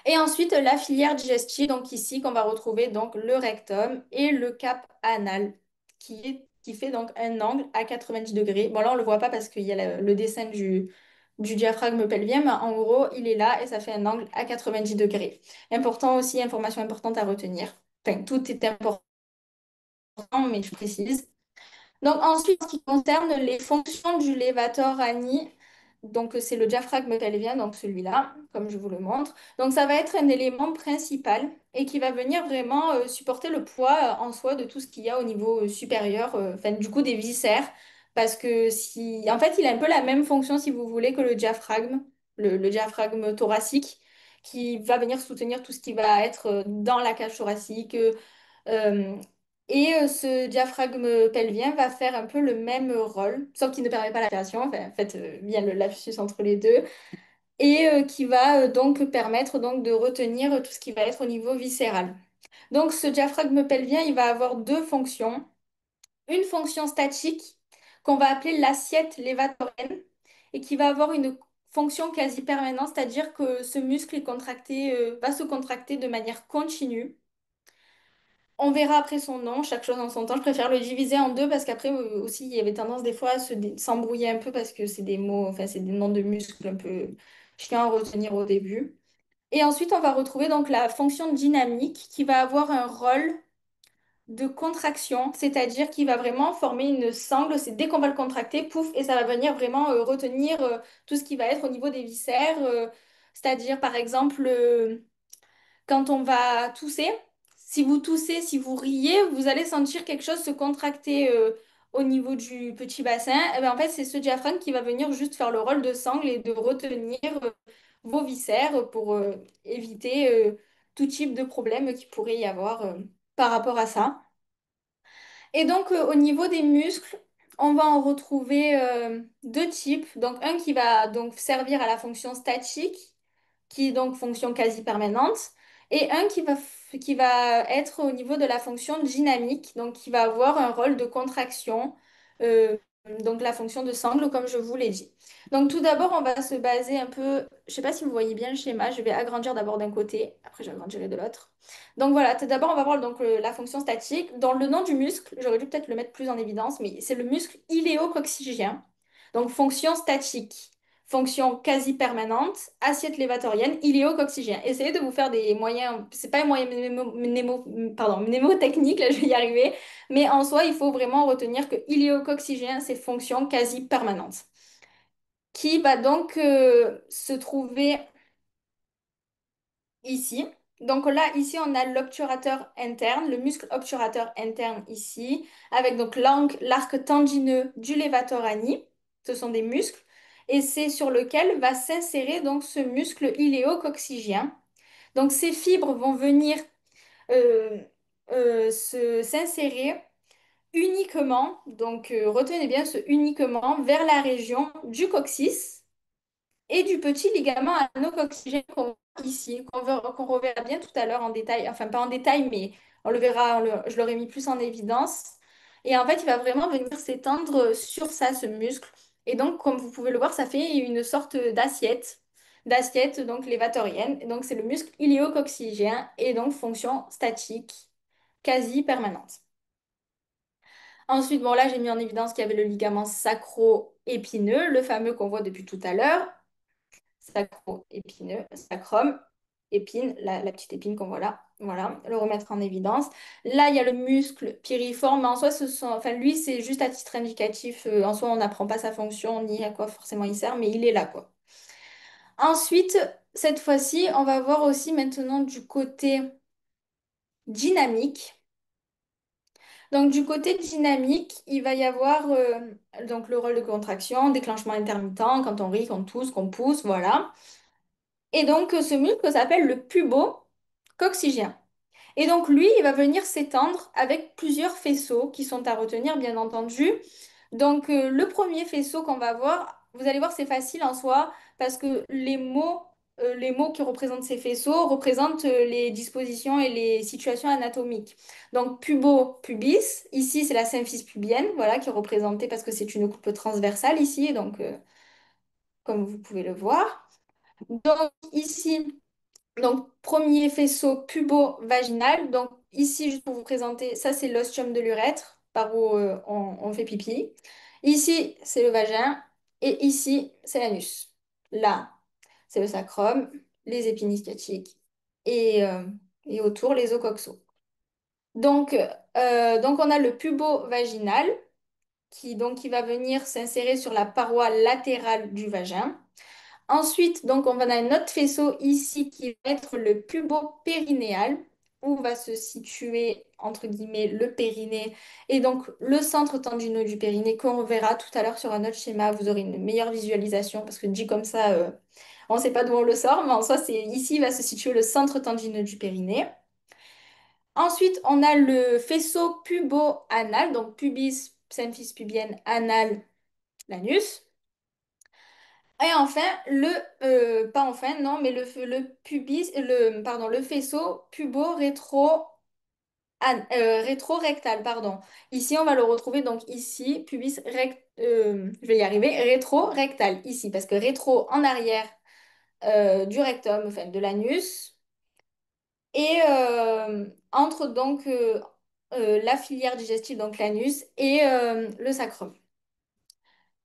B: Et ensuite, la filière digestive, donc ici, qu'on va retrouver donc le rectum et le cap anal, qui fait donc un angle à 90 degrés. Bon, là, on ne le voit pas parce qu'il y a le dessin du diaphragme pelvien, mais en gros, il est là et ça fait un angle à 90 degrés. Important aussi, information importante à retenir. Enfin, tout est important, mais je précise. Donc ensuite, en ce qui concerne les fonctions du levator ani, donc c'est le diaphragme pelvien, donc celui-là, comme je vous le montre. Donc ça va être un élément principal et qui va venir vraiment supporter le poids en soi de tout ce qu'il y a au niveau supérieur, enfin du coup des viscères, parce que si, en fait, il a un peu la même fonction si vous voulez que le diaphragme, le diaphragme thoracique, qui va venir soutenir tout ce qui va être dans la cage thoracique. Euh, Ce diaphragme pelvien va faire un peu le même rôle, sauf qu'il ne permet pas la respiration, enfin, en fait, bien le lapsus entre les deux, et qui va donc permettre donc de retenir tout ce qui va être au niveau viscéral. Donc ce diaphragme pelvien, il va avoir deux fonctions. Une fonction statique qu'on va appeler l'assiette lévatorienne et qui va avoir une fonction quasi permanente, c'est-à-dire que ce muscle est contracté, va se contracter de manière continue. On verra après son nom, chaque chose en son temps. Je préfère le diviser en deux parce qu'après aussi, il y avait tendance des fois à s'embrouiller un peu parce que c'est des mots, enfin, c'est des noms de muscles un peu chiants à retenir au début. Et ensuite, on va retrouver donc la fonction dynamique qui va avoir un rôle de contraction, c'est-à-dire qu'il va vraiment former une sangle. C'est dès qu'on va le contracter, pouf, et ça va venir vraiment retenir tout ce qui va être au niveau des viscères. C'est-à-dire, par exemple, quand on va tousser, si vous toussez, si vous riez, vous allez sentir quelque chose se contracter au niveau du petit bassin. Et ben, en fait, c'est ce diaphragme qui va venir juste faire le rôle de sangle et de retenir vos viscères pour éviter tout type de problème qui pourrait y avoir par rapport à ça. Et donc, au niveau des muscles, on va en retrouver deux types. Donc, un qui va donc servir à la fonction statique, qui est donc fonction quasi permanente, et un qui va être au niveau de la fonction dynamique, donc qui va avoir un rôle de contraction, euh, donc la fonction de sangle, comme je vous l'ai dit. Donc, tout d'abord, on va se baser un peu, je ne sais pas si vous voyez bien le schéma, je vais agrandir d'abord d'un côté, après j'agrandirai de l'autre. Donc voilà, tout d'abord, on va voir donc, la fonction statique. Dans le nom du muscle, j'aurais dû peut-être le mettre plus en évidence, mais c'est le muscle iléococcygien. Donc fonction statique, fonction quasi permanente, assiette lévatorienne, iléococcygien. Essayez de vous faire des moyens, c'est pas un moyen mnémotechnique, là je vais y arriver, mais en soi, il faut vraiment retenir que iléococcygien, c'est fonction quasi permanente, qui va donc se trouver ici. Donc là, ici, on a l'obturateur interne, le muscle obturateur interne ici, avec donc l'arc tendineux du levator ani. Ce sont des muscles. Et c'est sur lequel va s'insérer donc ce muscle iléococcygien. Donc ces fibres vont venir euh, s'insérer uniquement, donc retenez bien ce uniquement, vers la région du coccyx et du petit ligament anococcygène qu'on voit ici, qu'on reverra bien tout à l'heure en détail, enfin pas en détail, mais on le verra, je l'aurai mis plus en évidence. Et en fait, il va vraiment venir s'étendre sur ça, ce muscle. Et donc, comme vous pouvez le voir, ça fait une sorte d'assiette donc lévatorienne. Et donc, c'est le muscle iléococcygien et donc fonction statique quasi permanente. Ensuite, bon là, j'ai mis en évidence qu'il y avait le ligament sacro-épineux, le fameux qu'on voit depuis tout à l'heure sacro-épineux, sacrum, épine, la petite épine qu'on voit là. Voilà, le remettre en évidence. Là, il y a le muscle piriforme, mais en soi, enfin, lui, c'est juste à titre indicatif. En soi, on n'apprend pas sa fonction ni à quoi forcément il sert, mais il est là, quoi. Ensuite, cette fois-ci, on va voir aussi maintenant du côté dynamique. Donc, du côté dynamique, il va y avoir donc le rôle de contraction, déclenchement intermittent, quand on rit, qu'on tousse, qu'on pousse, voilà. Et donc, ce muscle s'appelle le pubo-coccygien. Et donc, lui, il va venir s'étendre avec plusieurs faisceaux qui sont à retenir, bien entendu. Donc, le premier faisceau qu'on va voir, vous allez voir, c'est facile en soi parce que les mots qui représentent ces faisceaux représentent les dispositions et les situations anatomiques. Donc, pubo-pubis, ici, c'est la symphyse pubienne, voilà, qui est représentée parce que c'est une coupe transversale ici, donc, comme vous pouvez le voir. Donc, ici, donc, premier faisceau pubo-vaginal. Donc, ici, juste pour vous présenter, ça, c'est l'ostium de l'urètre, par où on fait pipi. Ici, c'est le vagin. Et ici, c'est l'anus. Là, c'est le sacrum, les épines ischiatiques et, et autour, les os coxaux. Donc, on a le pubo-vaginal qui va venir s'insérer sur la paroi latérale du vagin. Ensuite, donc, on va a un autre faisceau ici qui va être le pubo-périnéal, où va se situer, entre guillemets, le périnée. Et donc, le centre tendineux du périnée, qu'on verra tout à l'heure sur un autre schéma, vous aurez une meilleure visualisation, parce que dit comme ça, on ne sait pas d'où on le sort, mais en soi, c'est ici va se situer le centre tendineux du périnée. Ensuite, on a le faisceau pubo-anal, donc pubis, symphyse pubienne, anal, l'anus. Et enfin, pas enfin, non, mais le pubis, pardon, le faisceau rétro-rectal, pardon. Ici, on va le retrouver donc ici, je vais y arriver, rétro-rectal, ici, parce que rétro en arrière du rectum, enfin de l'anus, et entre donc la filière digestive, donc l'anus, et le sacrum.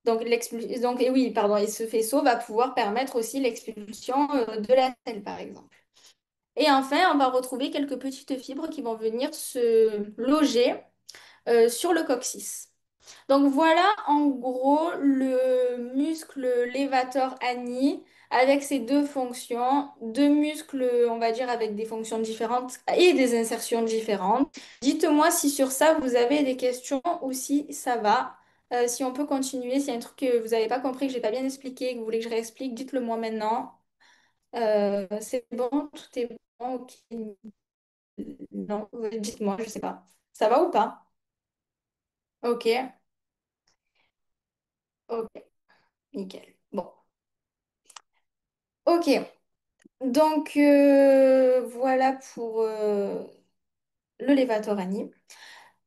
B: Donc, et oui, pardon, et ce faisceau va pouvoir permettre aussi l'expulsion de la selle, par exemple. Et enfin, on va retrouver quelques petites fibres qui vont venir se loger sur le coccyx. Donc voilà en gros le muscle levator ani avec ses deux fonctions, deux muscles, on va dire, avec des fonctions différentes et des insertions différentes. Dites-moi si sur ça vous avez des questions ou si ça va. Si on peut continuer, s'il y a un truc que vous n'avez pas compris, que j'ai pas bien expliqué, que vous voulez que je réexplique, dites-le moi maintenant. C'est bon, tout est bon, ok. Non, dites-moi, je sais pas. Ça va ou pas? Ok, ok, nickel. Bon, ok. Donc voilà pour le Levatorani.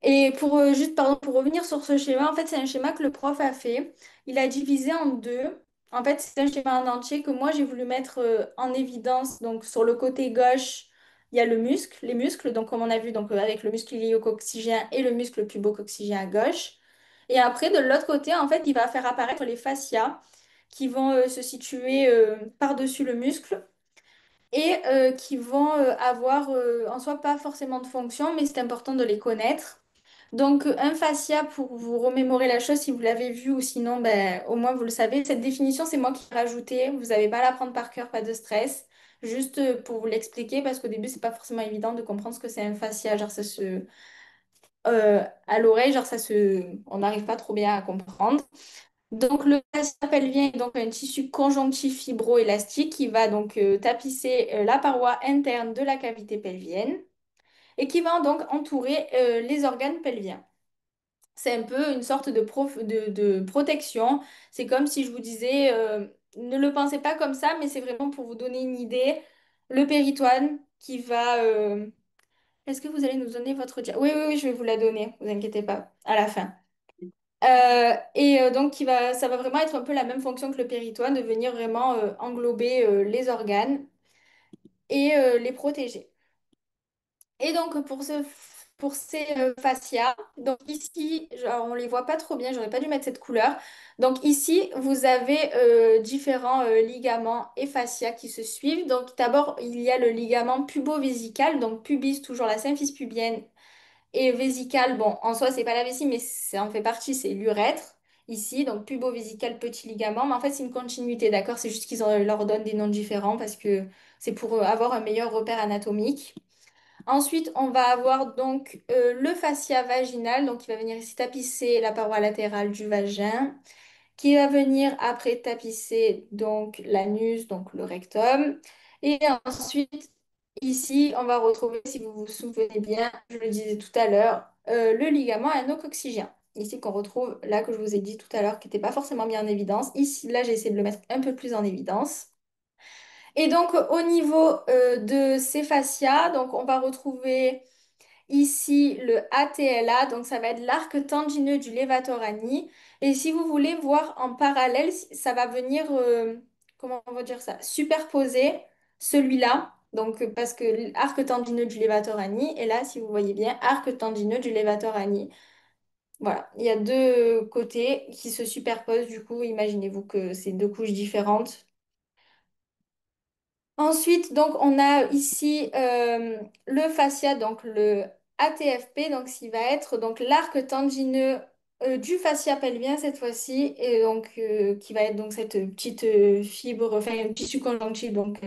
B: Et pour juste pardon, pour revenir sur ce schéma, en fait, c'est un schéma que le prof a fait. Il a divisé en deux. En fait, c'est un schéma en entier que moi j'ai voulu mettre en évidence. Donc sur le côté gauche, il y a le muscle, les muscles, donc comme on a vu, donc avec le muscle iliococcygien et le muscle pubococcygien à gauche. Et après, de l'autre côté, en fait, il va faire apparaître les fascias qui vont se situer par-dessus le muscle et qui vont avoir en soi pas forcément de fonction, mais c'est important de les connaître. Donc, un fascia, pour vous remémorer la chose, si vous l'avez vu ou sinon, ben, au moins vous le savez. Cette définition, c'est moi qui l'ai rajoutée. Vous n'avez pas à la prendre par cœur, pas de stress. Juste pour vous l'expliquer, parce qu'au début, c'est pas forcément évident de comprendre ce que c'est un fascia. Genre, à l'oreille, genre, on n'arrive pas trop bien à comprendre. Donc, le fascia pelvien est donc un tissu conjonctif fibroélastique qui va donc tapisser la paroi interne de la cavité pelvienne et qui va donc entourer les organes pelviens. C'est un peu une sorte de protection. C'est comme si je vous disais, ne le pensez pas comme ça, mais c'est vraiment pour vous donner une idée. Le péritoine qui va... Est-ce que vous allez nous donner votre dia? Oui, oui, oui, je vais vous la donner, vous inquiétez pas, à la fin. Donc, ça va vraiment être un peu la même fonction que le péritoine, de venir vraiment englober les organes et les protéger. Et donc, pour ces fascias, donc ici, genre, on les voit pas trop bien, j'aurais pas dû mettre cette couleur. Donc ici, vous avez différents ligaments et fascias qui se suivent. Donc d'abord, il y a le ligament pubovésical, donc pubis, toujours la symphyse pubienne, et vésicale, bon, en soi, c'est pas la vessie, mais ça en fait partie, c'est l'urètre. Ici, donc pubovésical, petit ligament, mais en fait, c'est une continuité, d'accord? C'est juste qu'ils leur donnent des noms différents parce que c'est pour avoir un meilleur repère anatomique. Ensuite, on va avoir donc le fascia vaginal, donc qui va venir ici tapisser la paroi latérale du vagin, qui va venir après tapisser donc l'anus, donc le rectum. Et ensuite, ici, on va retrouver, si vous vous souvenez bien, je le disais tout à l'heure, le ligament anococcygien. Ici qu'on retrouve là que je vous ai dit tout à l'heure, qui n'était pas forcément bien en évidence. Ici, là, j'ai essayé de le mettre un peu plus en évidence. Et donc, au niveau de ces fascias, donc on va retrouver ici le ATLA, donc ça va être l'arc tendineux du levator-ani. Et si vous voulez voir en parallèle, ça va venir, comment on va dire ça, superposer celui-là. Donc, parce que l'arc tendineux du levator-ani, et là, si vous voyez bien, arc tendineux du levator-ani. Voilà, il y a deux côtés qui se superposent. Du coup, imaginez-vous que c'est deux couches différentes. Ensuite, donc, on a ici le fascia, donc le ATFP, donc ce qui va être donc l'arc tendineux du fascia pelvien cette fois-ci, et donc qui va être donc cette petite fibre, enfin un tissu conjonctif, donc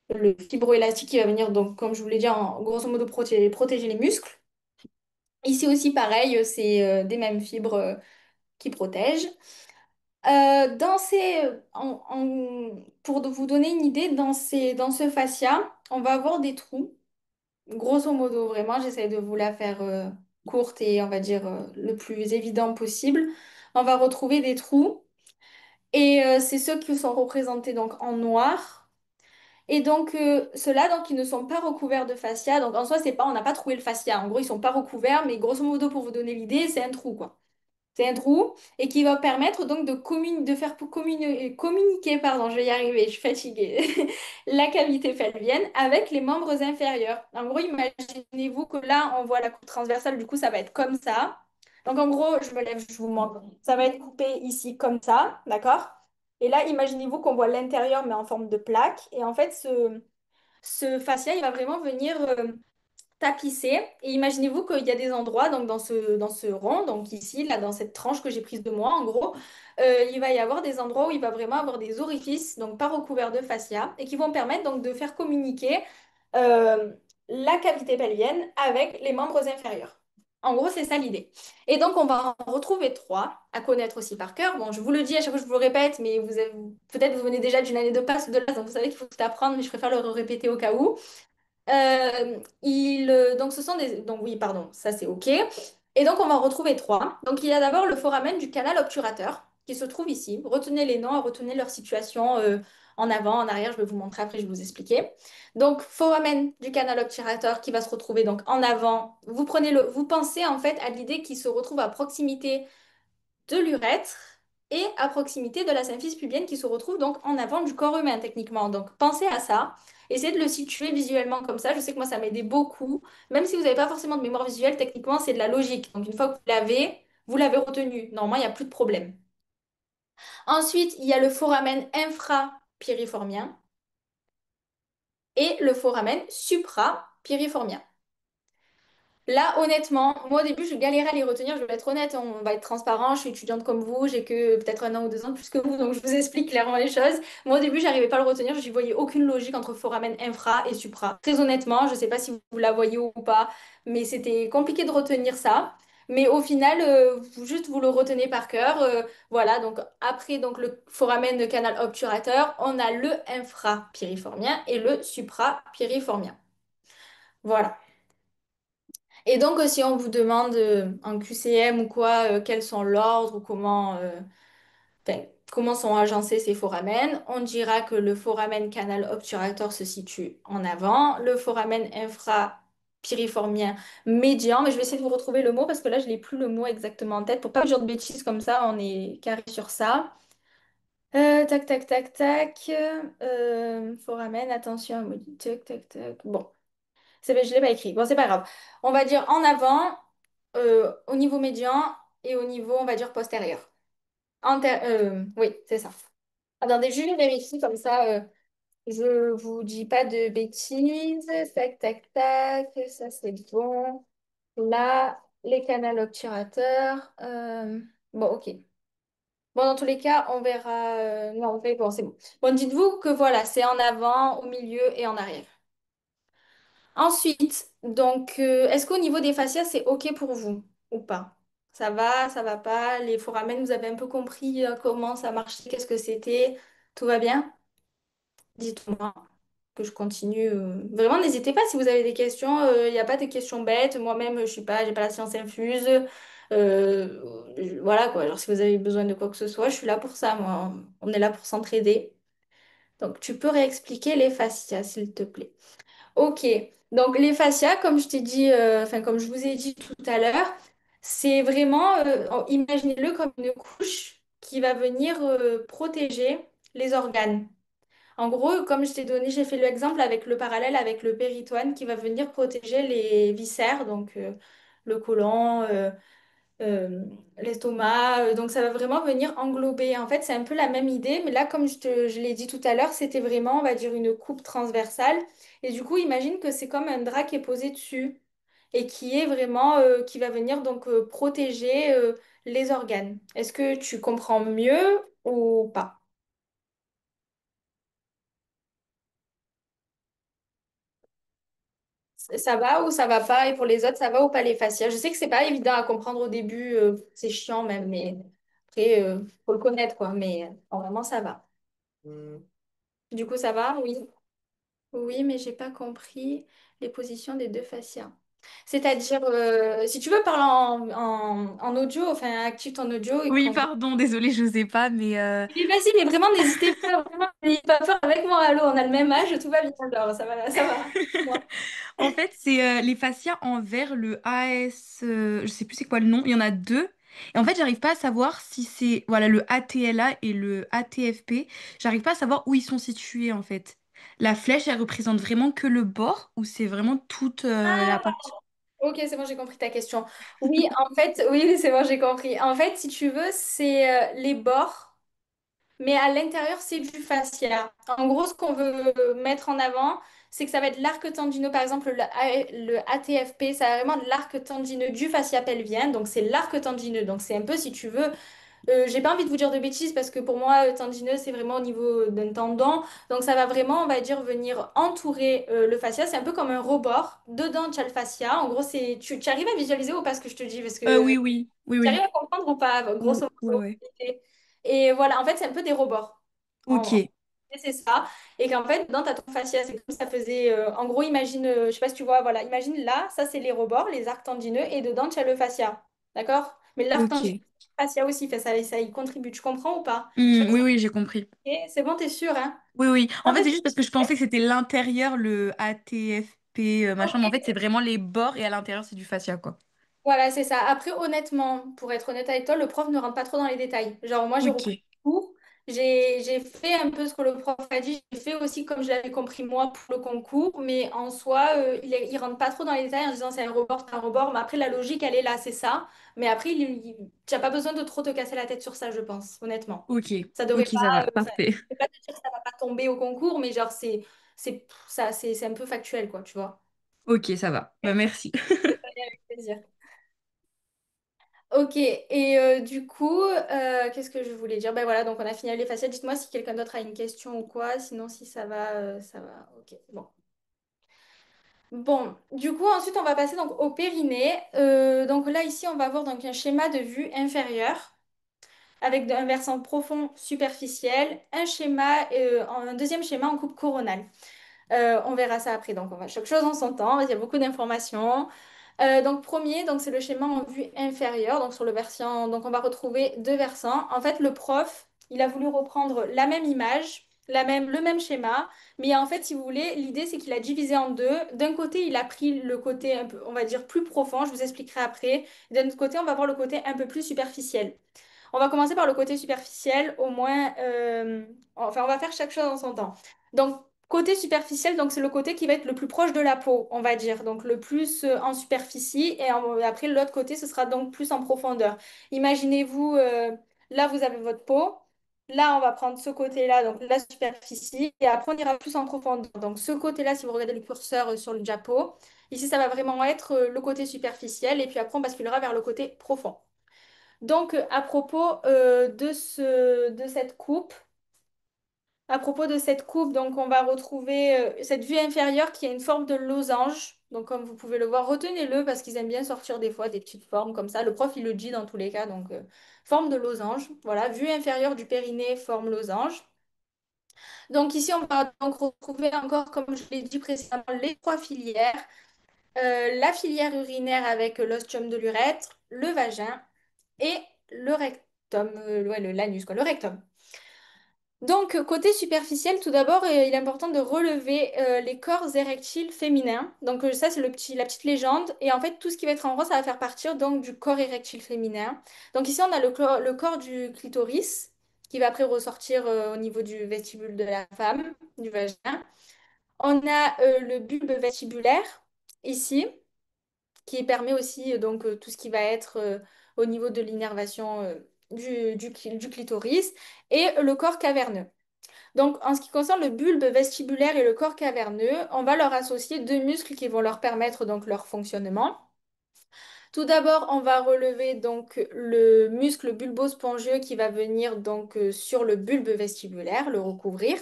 B: le fibroélastique qui va venir donc, comme je vous l'ai dit, en grosso modo protéger les muscles. Ici aussi, pareil, c'est des mêmes fibres qui protègent. Pour vous donner une idée, dans ce fascia, on va avoir des trous. Grosso modo, vraiment, j'essaie de vous la faire courte et on va dire le plus évident possible. On va retrouver des trous et c'est ceux qui sont représentés donc en noir. Et donc ceux-là, donc, ils ne sont pas recouverts de fascia. Donc en soi, c'est pas, on n'a pas trouvé le fascia. En gros, ils sont pas recouverts, mais grosso modo, pour vous donner l'idée, c'est un trou, quoi. C'est un trou et qui va permettre donc de faire communiquer, pardon, je vais y arriver, je suis fatiguée, la cavité pelvienne avec les membres inférieurs. En gros, imaginez-vous que là, on voit la coupe transversale, du coup, ça va être comme ça. Donc, en gros, je me lève, je vous montre. Ça va être coupé ici comme ça, d'accord? Et là, imaginez-vous qu'on voit l'intérieur, mais en forme de plaque. Et en fait, ce fascia, il va vraiment venir tapissé. Et imaginez-vous qu'il y a des endroits, donc dans ce rond, donc ici, là, dans cette tranche que j'ai prise de moi, en gros, il va y avoir des endroits où il va vraiment avoir des orifices, donc pas recouverts de fascia, et qui vont permettre donc de faire communiquer euh, la cavité pelvienne avec les membres inférieurs. En gros, c'est ça l'idée. Et donc, on va en retrouver trois à connaître aussi par cœur. Bon, je vous le dis à chaque fois, je vous le répète, mais peut-être vous venez déjà d'une année de passe ou de là, donc vous savez qu'il faut tout apprendre, mais je préfère le répéter au cas où. Donc, ce sont des. Donc, oui, pardon, ça c'est OK. Et donc, on va en retrouver trois. Donc, il y a d'abord le foramen du canal obturateur qui se trouve ici. Retenez les noms, retenez leur situation en avant, en arrière. Je vais vous montrer après, je vais vous expliquer. Donc, foramen du canal obturateur qui va se retrouver donc en avant. Vous pensez en fait à l'idée qui se retrouve à proximité de l'urètre et à proximité de la symphyse pubienne qui se retrouve donc en avant du corps humain techniquement. Donc pensez à ça, essayez de le situer visuellement comme ça. Je sais que moi ça m'aidait beaucoup. Même si vous n'avez pas forcément de mémoire visuelle, techniquement c'est de la logique. Donc une fois que vous l'avez retenu. Normalement, il n'y a plus de problème. Ensuite, il y a le foramen infrapiriformien et le foramen suprapiriformien. Là, honnêtement, moi au début, je galérais à les retenir. Je vais être honnête, on va être transparent. Je suis étudiante comme vous, j'ai que peut-être un an ou 2 ans de plus que vous, donc je vous explique clairement les choses. Moi au début, j'arrivais pas à le retenir. Je n'y voyais aucune logique entre foramen infra et supra. Très honnêtement, je sais pas si vous la voyez ou pas, mais c'était compliqué de retenir ça. Mais au final, juste vous le retenez par cœur. Voilà, donc après donc le foramen de canal obturateur, on a le infrapiriformien et le suprapiriformien. Voilà. Et donc, si on vous demande en QCM ou quoi, quels sont l'ordre ou enfin, comment sont agencés ces foramen, on dira que le foramen canal obturator se situe en avant, le foramen infrapiriformien médian, mais je vais essayer de vous retrouver le mot parce que là, je n'ai plus le mot exactement en tête pour pas dire de bêtises comme ça, on est carré sur ça. Tac, tac, tac, tac. Foramen, attention, tac, tac, tac. Bon. Je l'ai pas écrit. Bon, c'est pas grave. On va dire en avant, au niveau médian et au niveau, on va dire, postérieur. Oui, c'est ça. Attendez, je vais vérifier comme ça, je vous dis pas de bêtises. Tac, tac, tac. Ça, c'est bon. Là, les canaux obturateurs. Bon, ok. Bon, dans tous les cas, on verra. Non, on fait, bon, c'est bon. Bon, dites-vous que voilà, c'est en avant, au milieu et en arrière. Ensuite, donc, est-ce qu'au niveau des fascias, c'est OK pour vous ou pas? Ça va pas? Les foramen, vous avez un peu compris comment ça marchait, qu'est-ce que c'était? Tout va bien? Dites-moi que je continue. Vraiment, n'hésitez pas si vous avez des questions. Il n'y a pas de questions bêtes. Moi-même, je suis pas, j'ai pas la science infuse. Voilà quoi. Alors, si vous avez besoin de quoi que ce soit, je suis là pour ça, moi. On est là pour s'entraider. Donc, tu peux réexpliquer les fascias, s'il te plaît. Ok, donc les fascias, comme je t'ai dit, enfin comme je vous ai dit tout à l'heure, c'est vraiment, imaginez-le comme une couche qui va venir protéger les organes. En gros, comme je t'ai donné, j'ai fait l'exemple avec le parallèle avec le péritoine qui va venir protéger les viscères, donc le côlon, euh, l'estomac. Donc ça va vraiment venir englober. En fait, c'est un peu la même idée, mais là, comme je l'ai dit tout à l'heure, c'était vraiment, on va dire, une coupe transversale. Et du coup, imagine que c'est comme un drap qui est posé dessus et qui est vraiment, qui va venir donc protéger les organes. Est-ce que tu comprends mieux ou pas? Ça va ou ça va pas? Et pour les autres, ça va ou pas les fascias? Je sais que c'est pas évident à comprendre au début, c'est chiant même, mais après, faut le connaître, quoi. Mais vraiment, ça va. Du coup, ça va? Oui. Oui, mais j'ai pas compris les positions des deux fascias. C'est-à-dire, si tu veux parler en audio, enfin, active ton audio et
C: Oui,
B: quand...
C: pardon, désolée, je sais pas, mais
B: Mais vas-y, mais vraiment, n'hésitez pas, vraiment, n'ayez pas peur avec moi, allô, on a le même âge, tout va bien, alors, ça va, ça va. Moi.
C: en fait, c'est les fascias envers le AS, je sais plus c'est quoi le nom, il y en a deux. Et en fait, j'arrive pas à savoir si c'est voilà le ATLA et le ATFP. J'arrive pas à savoir où ils sont situés en fait. La flèche, elle représente vraiment que le bord ou c'est vraiment toute la partie.
B: Ok, c'est bon, j'ai compris ta question. Oui, en fait, oui, c'est bon, j'ai compris. En fait, si tu veux, c'est les bords. mais à l'intérieur, c'est du fascia. En gros, ce qu'on veut mettre en avant, c'est que ça va être l'arc tendineux, par exemple, le ATFP, ça va vraiment de l'arc tendineux du fascia pelvien, donc c'est l'arc tendineux. Donc c'est un peu, si tu veux, j'ai pas envie de vous dire de bêtises parce que pour moi, tendineux, c'est vraiment au niveau d'un tendon. Donc ça va vraiment, on va dire, venir entourer le fascia. C'est un peu comme un rebord. Dedans, tu as le fascia. En gros, tu arrives à visualiser ou pas ce que je te dis? Parce que
C: Oui, oui, oui,
B: tu arrives
C: oui.
B: à comprendre ou pas, grosso
C: Ouais,
B: modo.
C: ouais.
B: Et voilà, en fait, c'est un peu des rebords.
C: Ok,
B: Et c'est ça. Et qu'en fait, dans ta ton fascia, c'est comme ça faisait. En gros, imagine, je sais pas si tu vois, voilà, imagine là, ça c'est les rebords, les arcs tendineux, et dedans, tu as le fascia. D'accord? Mais l'arc tendineux,
C: ok.
B: le fascia aussi, fait ça, ça y contribue. Tu comprends ou pas? Je sais pas
C: Oui, oui, j'ai compris.
B: si c'est bon, t'es sûr, hein?
C: Oui, oui. En
B: En
C: fait,
B: fait,
C: c'est juste parce que je pensais que c'était l'intérieur, le ATFP, machin, mais en fait, c'est vraiment les bords et à l'intérieur, c'est du fascia, quoi.
B: voilà, c'est ça. Après, honnêtement, pour être honnête avec toi, le prof ne rentre pas trop dans les détails. Genre, moi, j'ai
C: Ok,
B: repris le cours, j'ai fait un peu ce que le prof a dit, j'ai fait aussi comme je l'avais compris moi pour le concours, mais en soi, il rentre pas trop dans les détails en disant c'est un rebord, mais après, la logique, elle est là, c'est ça. Mais après, tu n'as pas besoin de trop te casser la tête sur ça, je pense, honnêtement.
C: ok,
B: Ça devrait
C: ok, ça
B: pas,
C: va, parfait.
B: je vais pas te dire que ça va pas tomber au concours, mais genre, c'est un peu factuel, quoi, tu vois.
C: Ok, ça va. Bah, merci.
B: C'est pas bien avec plaisir. Ok, et du coup, qu'est-ce que je voulais dire? Ben voilà, donc on a fini les facettes. Dites-moi si quelqu'un d'autre a une question ou quoi, sinon si ça va, ça va. Ok, bon. Bon, du coup, ensuite on va passer donc au périnée. Donc là, ici, on va avoir donc un schéma de vue inférieure avec un versant profond superficiel, un deuxième schéma en coupe coronale. On verra ça après, donc on va chaque chose en son temps, il y a beaucoup d'informations. Donc premier, donc c'est le schéma en vue inférieure, donc sur le versant, donc on va retrouver deux versants. En fait, le prof, il a voulu reprendre la même image, le même schéma, mais en fait, si vous voulez, l'idée c'est qu'il a divisé en deux. D'un côté, il a pris le côté un peu, on va dire, plus profond, je vous expliquerai après. D'un autre côté, on va voir le côté un peu plus superficiel. On va commencer par le côté superficiel, au moins, enfin, on va faire chaque chose en son temps. Donc, côté superficiel, donc c'est le côté qui va être le plus proche de la peau, on va dire, donc le plus en superficie, et après l'autre côté, ce sera donc plus en profondeur. Imaginez-vous, là vous avez votre peau, là on va prendre ce côté-là, donc la superficie, et après on ira plus en profondeur. Donc ce côté-là, si vous regardez le curseur sur le diapo, ici ça va vraiment être le côté superficiel, et puis après on basculera vers le côté profond. Donc, à propos de cette coupe, donc on va retrouver cette vue inférieure qui a une forme de losange. Donc, comme vous pouvez le voir, retenez-le parce qu'ils aiment bien sortir des fois des petites formes comme ça. Le prof, il le dit dans tous les cas. Donc, forme de losange. Voilà, vue inférieure du périnée, forme losange. Donc, ici, on va donc retrouver encore, comme je l'ai dit précédemment, les trois filières. La filière urinaire avec l'ostium de l'urètre, le vagin et le rectum, ouais, l'anus, quoi, le rectum. Donc, côté superficiel, tout d'abord, il est important de relever les corps érectiles féminins. Donc, ça, c'est la petite légende. Et en fait, tout ce qui va être en rond, ça va faire partir donc du corps érectile féminin. Donc, ici, on a le corps du clitoris qui va après ressortir au niveau du vestibule de la femme, du vagin. On a le bulbe vestibulaire ici qui permet aussi donc tout ce qui va être au niveau de l'innervation du clitoris et le corps caverneux. Donc en ce qui concerne le bulbe vestibulaire et le corps caverneux, on va leur associer deux muscles qui vont leur permettre donc leur fonctionnement. Tout d'abord, on va relever donc le muscle bulbo-spongieux qui va venir donc sur le bulbe vestibulaire, le recouvrir.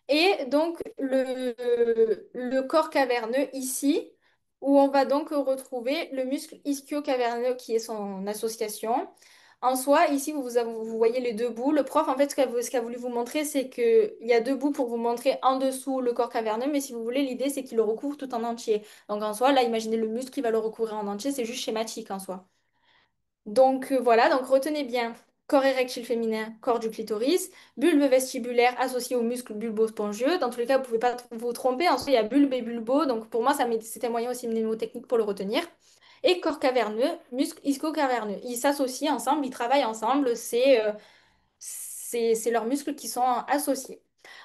B: Et donc le corps caverneux ici, où on va donc retrouver le muscle ischio-caverneux qui est son association. En soi, ici, vous voyez les deux bouts. Le prof, en fait, ce qu'a voulu vous montrer, c'est qu'il y a deux bouts pour vous montrer en dessous le corps caverneux, mais si vous voulez, l'idée, c'est qu'il le recouvre tout en entier. Donc en soi, là, imaginez le muscle qui va le recouvrir en entier, c'est juste schématique en soi. Donc voilà, donc retenez bien corps érectile féminin, corps du clitoris, bulbe vestibulaire associé au muscle bulbo-spongieux. Dans tous les cas, vous ne pouvez pas vous tromper. Ensuite, il y a bulbe et bulbo. Donc pour moi, c'était un moyen aussi mnémotechnique pour le retenir. Et corps caverneux, muscle ischio-caverneux. Ils s'associent ensemble, ils travaillent ensemble. C'est leurs muscles qui sont associés.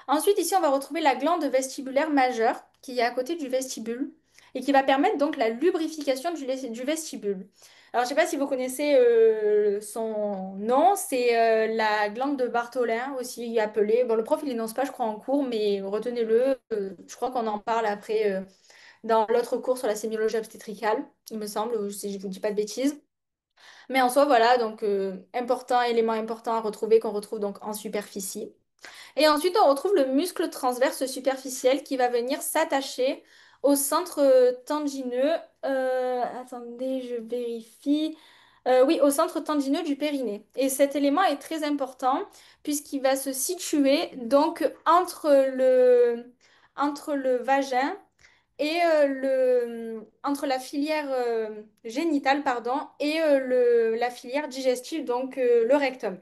B: Ensuite, ici, on va retrouver la glande vestibulaire majeure qui est à côté du vestibule. et qui va permettre donc la lubrification du vestibule. Alors, je ne sais pas si vous connaissez son nom, c'est la glande de Bartholin, aussi appelée. Bon, le prof, il l'énonce pas, je crois, en cours, mais retenez-le. Je crois qu'on en parle après dans l'autre cours sur la sémiologie obstétricale, il me semble, si je ne vous dis pas de bêtises. Mais en soi, voilà, donc important, élément important à retrouver, qu'on retrouve donc en superficie. Et ensuite, on retrouve le muscle transverse superficiel qui va venir s'attacher au centre tendineux. Attendez, je vérifie. Oui, au centre tendineux du périnée. Et cet élément est très important puisqu'il va se situer donc entre le vagin et entre la filière génitale, pardon, et la filière digestive, donc le rectum.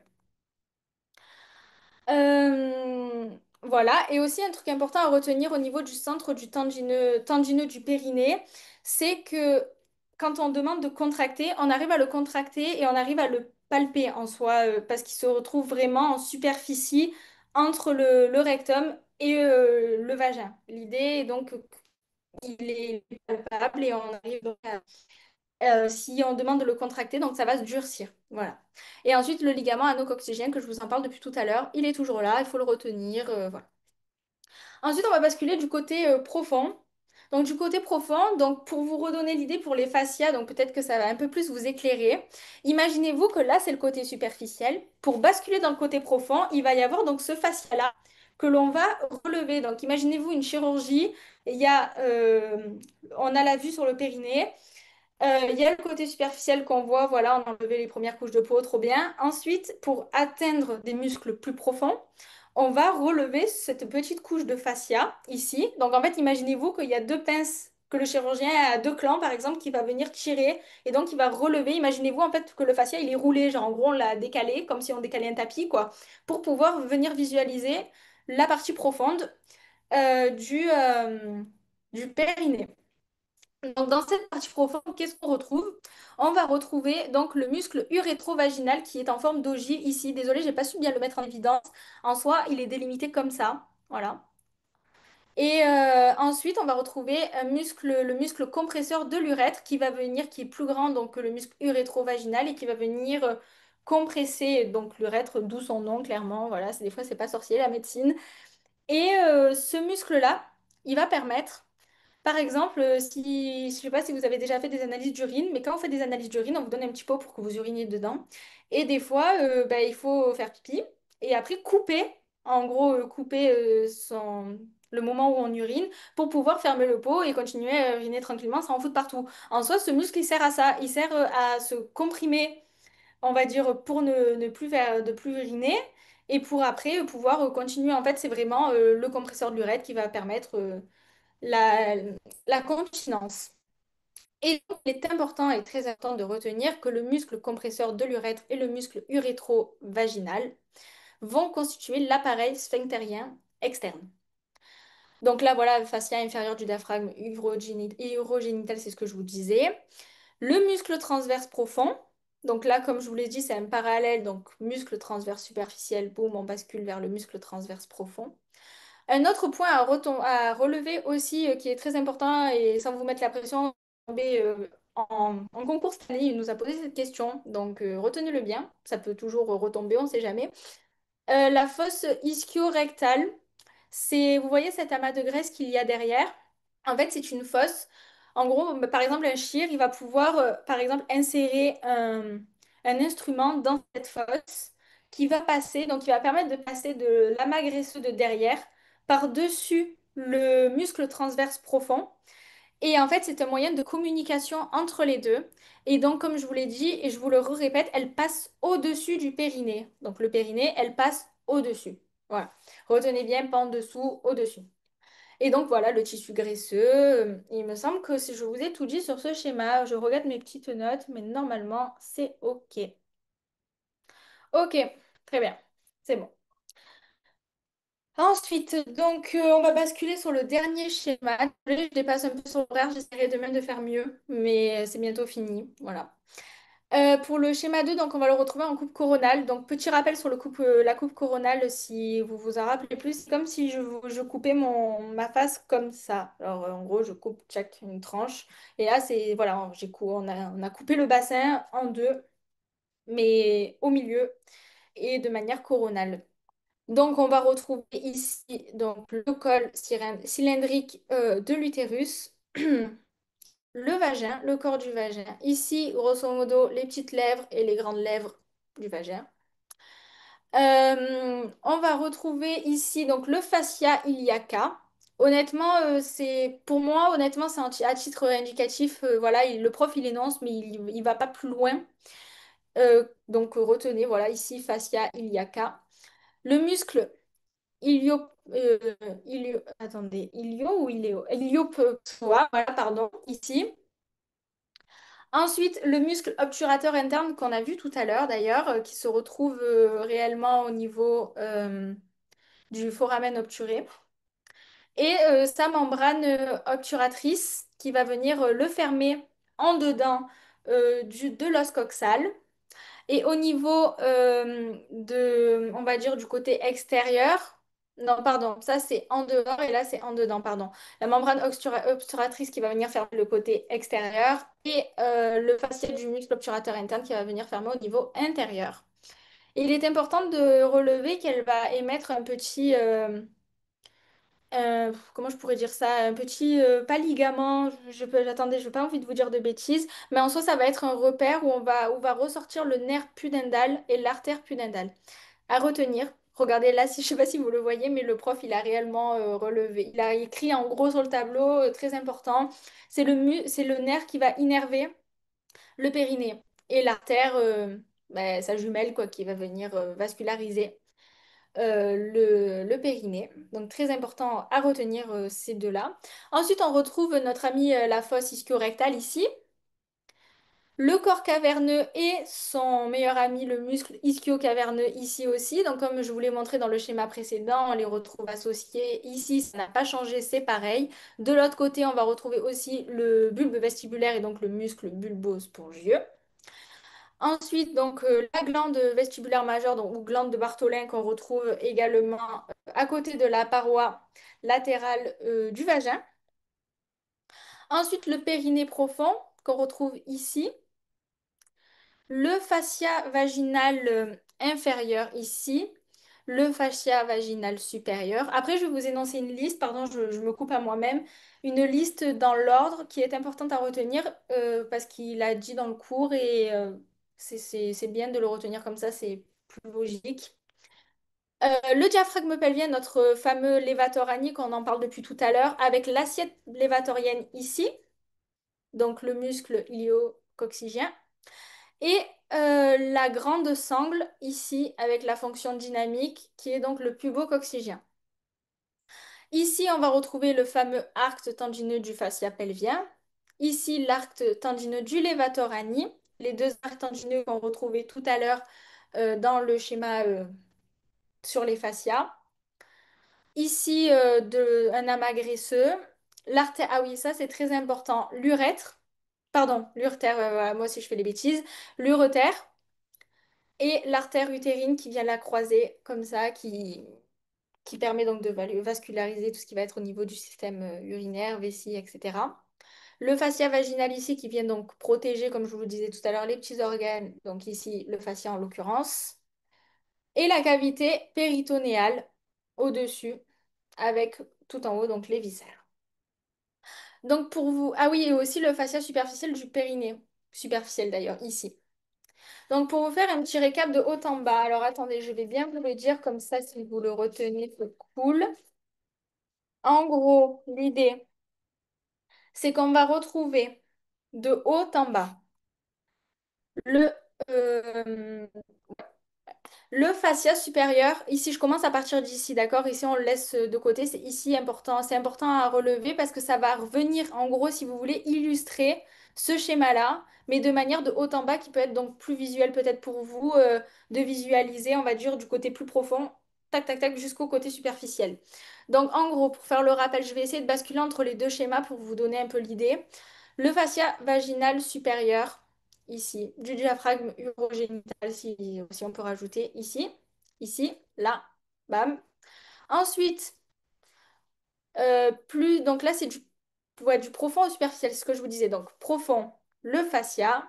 B: Euh, voilà, et aussi un truc important à retenir au niveau du centre du tendineux du périnée, c'est que quand on demande de contracter, on arrive à le contracter et on arrive à le palper en soi, parce qu'il se retrouve vraiment en superficie entre le rectum et le vagin. L'idée est donc qu'il est palpable et on arrive donc à si on demande de le contracter, donc ça va se durcir. Voilà. Et ensuite, le ligament anocoxygène, que je vous en parle depuis tout à l'heure, il est toujours là, il faut le retenir. Voilà. Ensuite, on va basculer du côté profond. Donc, du côté profond, donc pour vous redonner l'idée pour les fascias, donc peut-être que ça va un peu plus vous éclairer. Imaginez-vous que là, c'est le côté superficiel. Pour basculer dans le côté profond, il va y avoir donc ce fascia-là que l'on va relever. Donc, imaginez-vous une chirurgie. Il y a, on a la vue sur le périnée. Il y a le côté superficiel qu'on voit, voilà, on a enlevé les premières couches de peau, trop bien. Ensuite, pour atteindre des muscles plus profonds, on va relever cette petite couche de fascia ici. Donc en fait, imaginez-vous qu'il y a deux pinces, que le chirurgien a deux clans par exemple, qui va venir tirer et donc il va relever. Imaginez-vous en fait que le fascia il est roulé, genre en gros on l'a décalé, comme si on décalait un tapis, quoi, pour pouvoir venir visualiser la partie profonde du périnée. Donc, dans cette partie profonde, qu'est-ce qu'on retrouve? On va retrouver donc le muscle urétrovaginal qui est en forme d'ogive ici. Désolée, j'ai pas su bien le mettre en évidence. En soi, il est délimité comme ça. Voilà. Et ensuite, on va retrouver le muscle compresseur de l'urètre qui va venir, qui est plus grand donc, que le muscle urétrovaginal et qui va venir compresser donc l'urètre, d'où son nom clairement. Voilà, des fois, c'est pas sorcier la médecine. Et ce muscle-là, il va permettre par exemple, si, je ne sais pas si vous avez déjà fait des analyses d'urine, mais quand on fait des analyses d'urine, on vous donne un petit pot pour que vous uriniez dedans. Et des fois, bah, il faut faire pipi et après couper, en gros, couper le moment où on urine pour pouvoir fermer le pot et continuer à uriner tranquillement sans en foutre partout. En soi, ce muscle, il sert à ça. Il sert à se comprimer, on va dire, pour ne plus faire, de plus uriner. Et pour après pouvoir continuer. En fait, c'est vraiment le compresseur de l'urètre qui va permettre la, la continence. Et donc, il est important et très important de retenir que le muscle compresseur de l'urètre et le muscle urétro-vaginal vont constituer l'appareil sphinctérien externe. Donc là, voilà, le fascia inférieur du diaphragme urogénital, c'est ce que je vous disais. Le muscle transverse profond. Donc là, comme je vous l'ai dit, c'est un parallèle. Donc muscle transverse superficiel, boum, on bascule vers le muscle transverse profond. Un autre point à relever aussi, qui est très important, et sans vous mettre la pression, tomber, en concours cette année, il nous a posé cette question, donc retenez-le bien, ça peut toujours retomber, on ne sait jamais. La fosse ischio-rectale, vous voyez cet amas de graisse qu'il y a derrière? En fait, c'est une fosse. En gros, bah, par exemple, un chir, il va pouvoir, par exemple, insérer un instrument dans cette fosse qui va passer, donc il va permettre de passer de l'amas graisseux de derrière par-dessus le muscle transverse profond. Et en fait, c'est un moyen de communication entre les deux. Et donc, comme je vous l'ai dit, et je vous le répète, elle passe au-dessus du périnée. Donc, le périnée, elle passe au-dessus. Voilà. Retenez bien, pas en dessous, au-dessus. Et donc voilà le tissu graisseux. Il me semble que si je vous ai tout dit sur ce schéma, je regarde mes petites notes, mais normalement c'est OK. OK, très bien, c'est bon. Ensuite, donc on va basculer sur le dernier schéma. Désolée, je dépasse un peu sur l'horaire, j'essaierai demain de faire mieux, mais c'est bientôt fini. Voilà. Pour le schéma 2, donc on va le retrouver en coupe coronale. Donc petit rappel sur la coupe coronale, si vous vous en rappelez plus, c'est comme si je coupais ma face comme ça. Alors en gros, je coupe chaque une tranche. Et là, c'est voilà, on a coupé le bassin en deux, mais au milieu et de manière coronale. Donc on va retrouver ici donc le col cylindrique de l'utérus. Le vagin, le corps du vagin. Ici, grosso modo, les petites lèvres et les grandes lèvres du vagin. On va retrouver ici donc le fascia iliaca. Honnêtement, c'est pour moi, honnêtement, c'est à titre indicatif. Voilà, le prof il énonce, mais il va pas plus loin. Donc retenez, voilà, ici fascia iliaca. Le muscle ilio, euh, ilio ou iléo, ilio-psoas, voilà, pardon, ici. Ensuite, le muscle obturateur interne qu'on a vu tout à l'heure d'ailleurs, qui se retrouve réellement au niveau du foramen obturé. Et sa membrane obturatrice qui va venir le fermer en dedans de l'os coxal. Et au niveau on va dire, du côté extérieur, non, pardon, ça c'est en dehors et là c'est en dedans, pardon. La membrane obturatrice qui va venir fermer le côté extérieur et le fascia du muscle obturateur interne qui va venir fermer au niveau intérieur. Et il est important de relever qu'elle va émettre un petit, comment je pourrais dire ça? Un petit, pas ligament, j'attendais, je n'ai pas envie de vous dire de bêtises, mais en soi, ça va être un repère où va ressortir le nerf pudendal et l'artère pudendale. À retenir, regardez là, si, je ne sais pas si vous le voyez, mais le prof, il a réellement relevé. Il a écrit en gros sur le tableau, très important, c'est le nerf qui va innerver le périnée et l'artère, ben, sa jumelle, quoi, qui va venir vasculariser le périnée. Donc très important à retenir ces deux-là. Ensuite, on retrouve notre ami la fosse ischio-rectale ici. Le corps caverneux et son meilleur ami, le muscle ischio-caverneux ici aussi. Donc comme je vous l'ai montré dans le schéma précédent, on les retrouve associés. Ici, ça n'a pas changé, c'est pareil. De l'autre côté, on va retrouver aussi le bulbe vestibulaire et donc le muscle bulbo-spongieux. Ensuite, donc la glande vestibulaire majeure, donc, ou glande de Bartholin qu'on retrouve également à côté de la paroi latérale du vagin. Ensuite, le périnée profond qu'on retrouve ici. Le fascia vaginal inférieur ici. Le fascia vaginal supérieur. Après, je vais vous énoncer une liste, pardon, je me coupe à moi-même, une liste dans l'ordre qui est importante à retenir parce qu'il a dit dans le cours et c'est bien de le retenir comme ça, c'est plus logique. Le diaphragme pelvien, notre fameux lévator ani qu'on en parle depuis tout à l'heure, avec l'assiette lévatorienne ici, donc le muscle ilio-coccygien, et la grande sangle ici avec la fonction dynamique qui est donc le pubococcygien. Ici, on va retrouver le fameux arc tendineux du fascia pelvien. Ici, l'arc tendineux du lévator ani, les deux arcs tendineux qu'on retrouvait tout à l'heure dans le schéma sur les fascias. Ici, un amas graisseux. L'artère, ah oui, ça c'est très important. L'urètre, pardon, l'urtère, voilà, moi aussi je fais des bêtises. L'urétère et l'artère utérine qui vient la croiser comme ça, qui permet donc de vasculariser tout ce qui va être au niveau du système urinaire, vessie, etc. Le fascia vaginal ici qui vient donc protéger, comme je vous le disais tout à l'heure, les petits organes, donc ici le fascia en l'occurrence. Et la cavité péritonéale au-dessus, avec tout en haut, donc les viscères. Donc pour vous, ah oui, et aussi le fascia superficiel du périnée, superficiel d'ailleurs, ici. Donc pour vous faire un petit récap de haut en bas, alors attendez, je vais bien vous le dire comme ça, si vous le retenez, c'est cool. En gros, l'idée, c'est qu'on va retrouver de haut en bas le, euh, le fascia supérieur, ici je commence à partir d'ici, d'accord? Ici on le laisse de côté, c'est ici important, c'est important à relever parce que ça va revenir en gros, si vous voulez, illustrer ce schéma-là, mais de manière de haut en bas qui peut être donc plus visuel peut-être pour vous, de visualiser, on va dire, du côté plus profond, tac tac tac, jusqu'au côté superficiel. Donc en gros, pour faire le rappel, je vais essayer de basculer entre les deux schémas pour vous donner un peu l'idée. Le fascia vaginal supérieur, ici, du diaphragme urogénital, si on peut rajouter ici, ici, là, bam. Ensuite, donc là, c'est ouais, du profond au superficiel, c'est ce que je vous disais. Donc, profond, le fascia.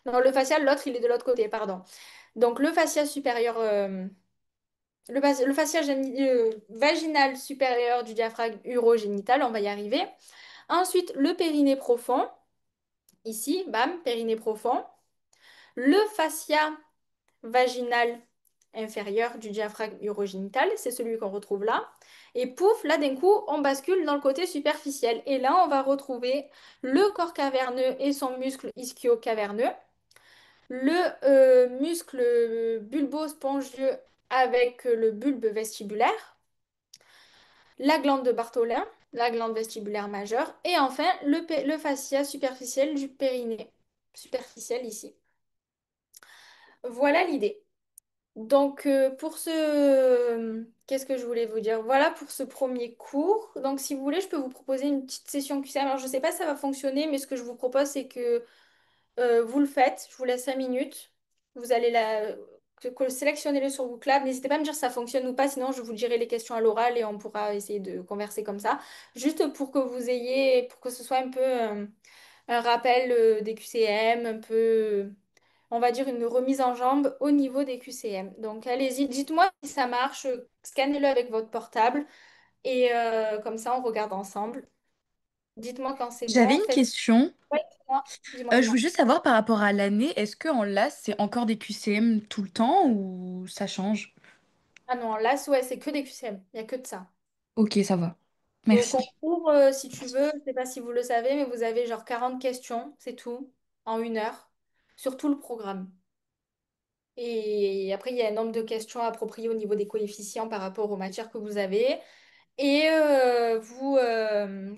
B: Non, le facial, l'autre, il est de l'autre côté, pardon. Donc, le fascia supérieur, le fascia vaginal supérieur du diaphragme urogénital, on va y arriver. Ensuite, le périnée profond, ici, bam, périnée profond. Le fascia vaginal inférieur du diaphragme urogénital, c'est celui qu'on retrouve là. Et pouf, là d'un coup, on bascule dans le côté superficiel. Et là, on va retrouver le corps caverneux et son muscle ischio-caverneux, le muscle bulbo-spongieux avec le bulbe vestibulaire, la glande de Bartholin, la glande vestibulaire majeure, et enfin le fascia superficiel du périnée, superficiel ici. Voilà l'idée. Donc, qu'est-ce que je voulais vous dire? Voilà pour ce premier cours. Donc, si vous voulez, je peux vous proposer une petite session QCM. Alors, je ne sais pas si ça va fonctionner, mais ce que je vous propose, c'est que vous le faites. Je vous laisse 5 minutes. Vous allez sélectionnez-le sur Booklab. N'hésitez pas à me dire si ça fonctionne ou pas, sinon je vous dirai les questions à l'oral et on pourra essayer de converser comme ça. Juste pour que vous ayez, pour que ce soit un peu un rappel des QCM, un peu on va dire, une remise en jambe au niveau des QCM. Donc, allez-y, dites-moi si ça marche, scannez-le avec votre portable et comme ça, on regarde ensemble. Dites-moi quand c'est
C: J'avais
B: bon.
C: une question.
B: Ouais, dis-moi, dis-moi,
C: Je
B: dis-moi.
C: veux juste savoir par rapport à l'année, est-ce que en LAS, c'est encore des QCM tout le temps ou ça change?
B: Ah non, là, ouais, c'est que des QCM. Il n'y a que de ça.
C: Ok, ça va.
B: Et au
C: Merci.
B: concours, si tu veux, je ne sais pas si vous le savez, mais vous avez genre 40 questions, c'est tout, en 1 heure, sur tout le programme. Et après, il y a un nombre de questions appropriées au niveau des coefficients par rapport aux matières que vous avez. Et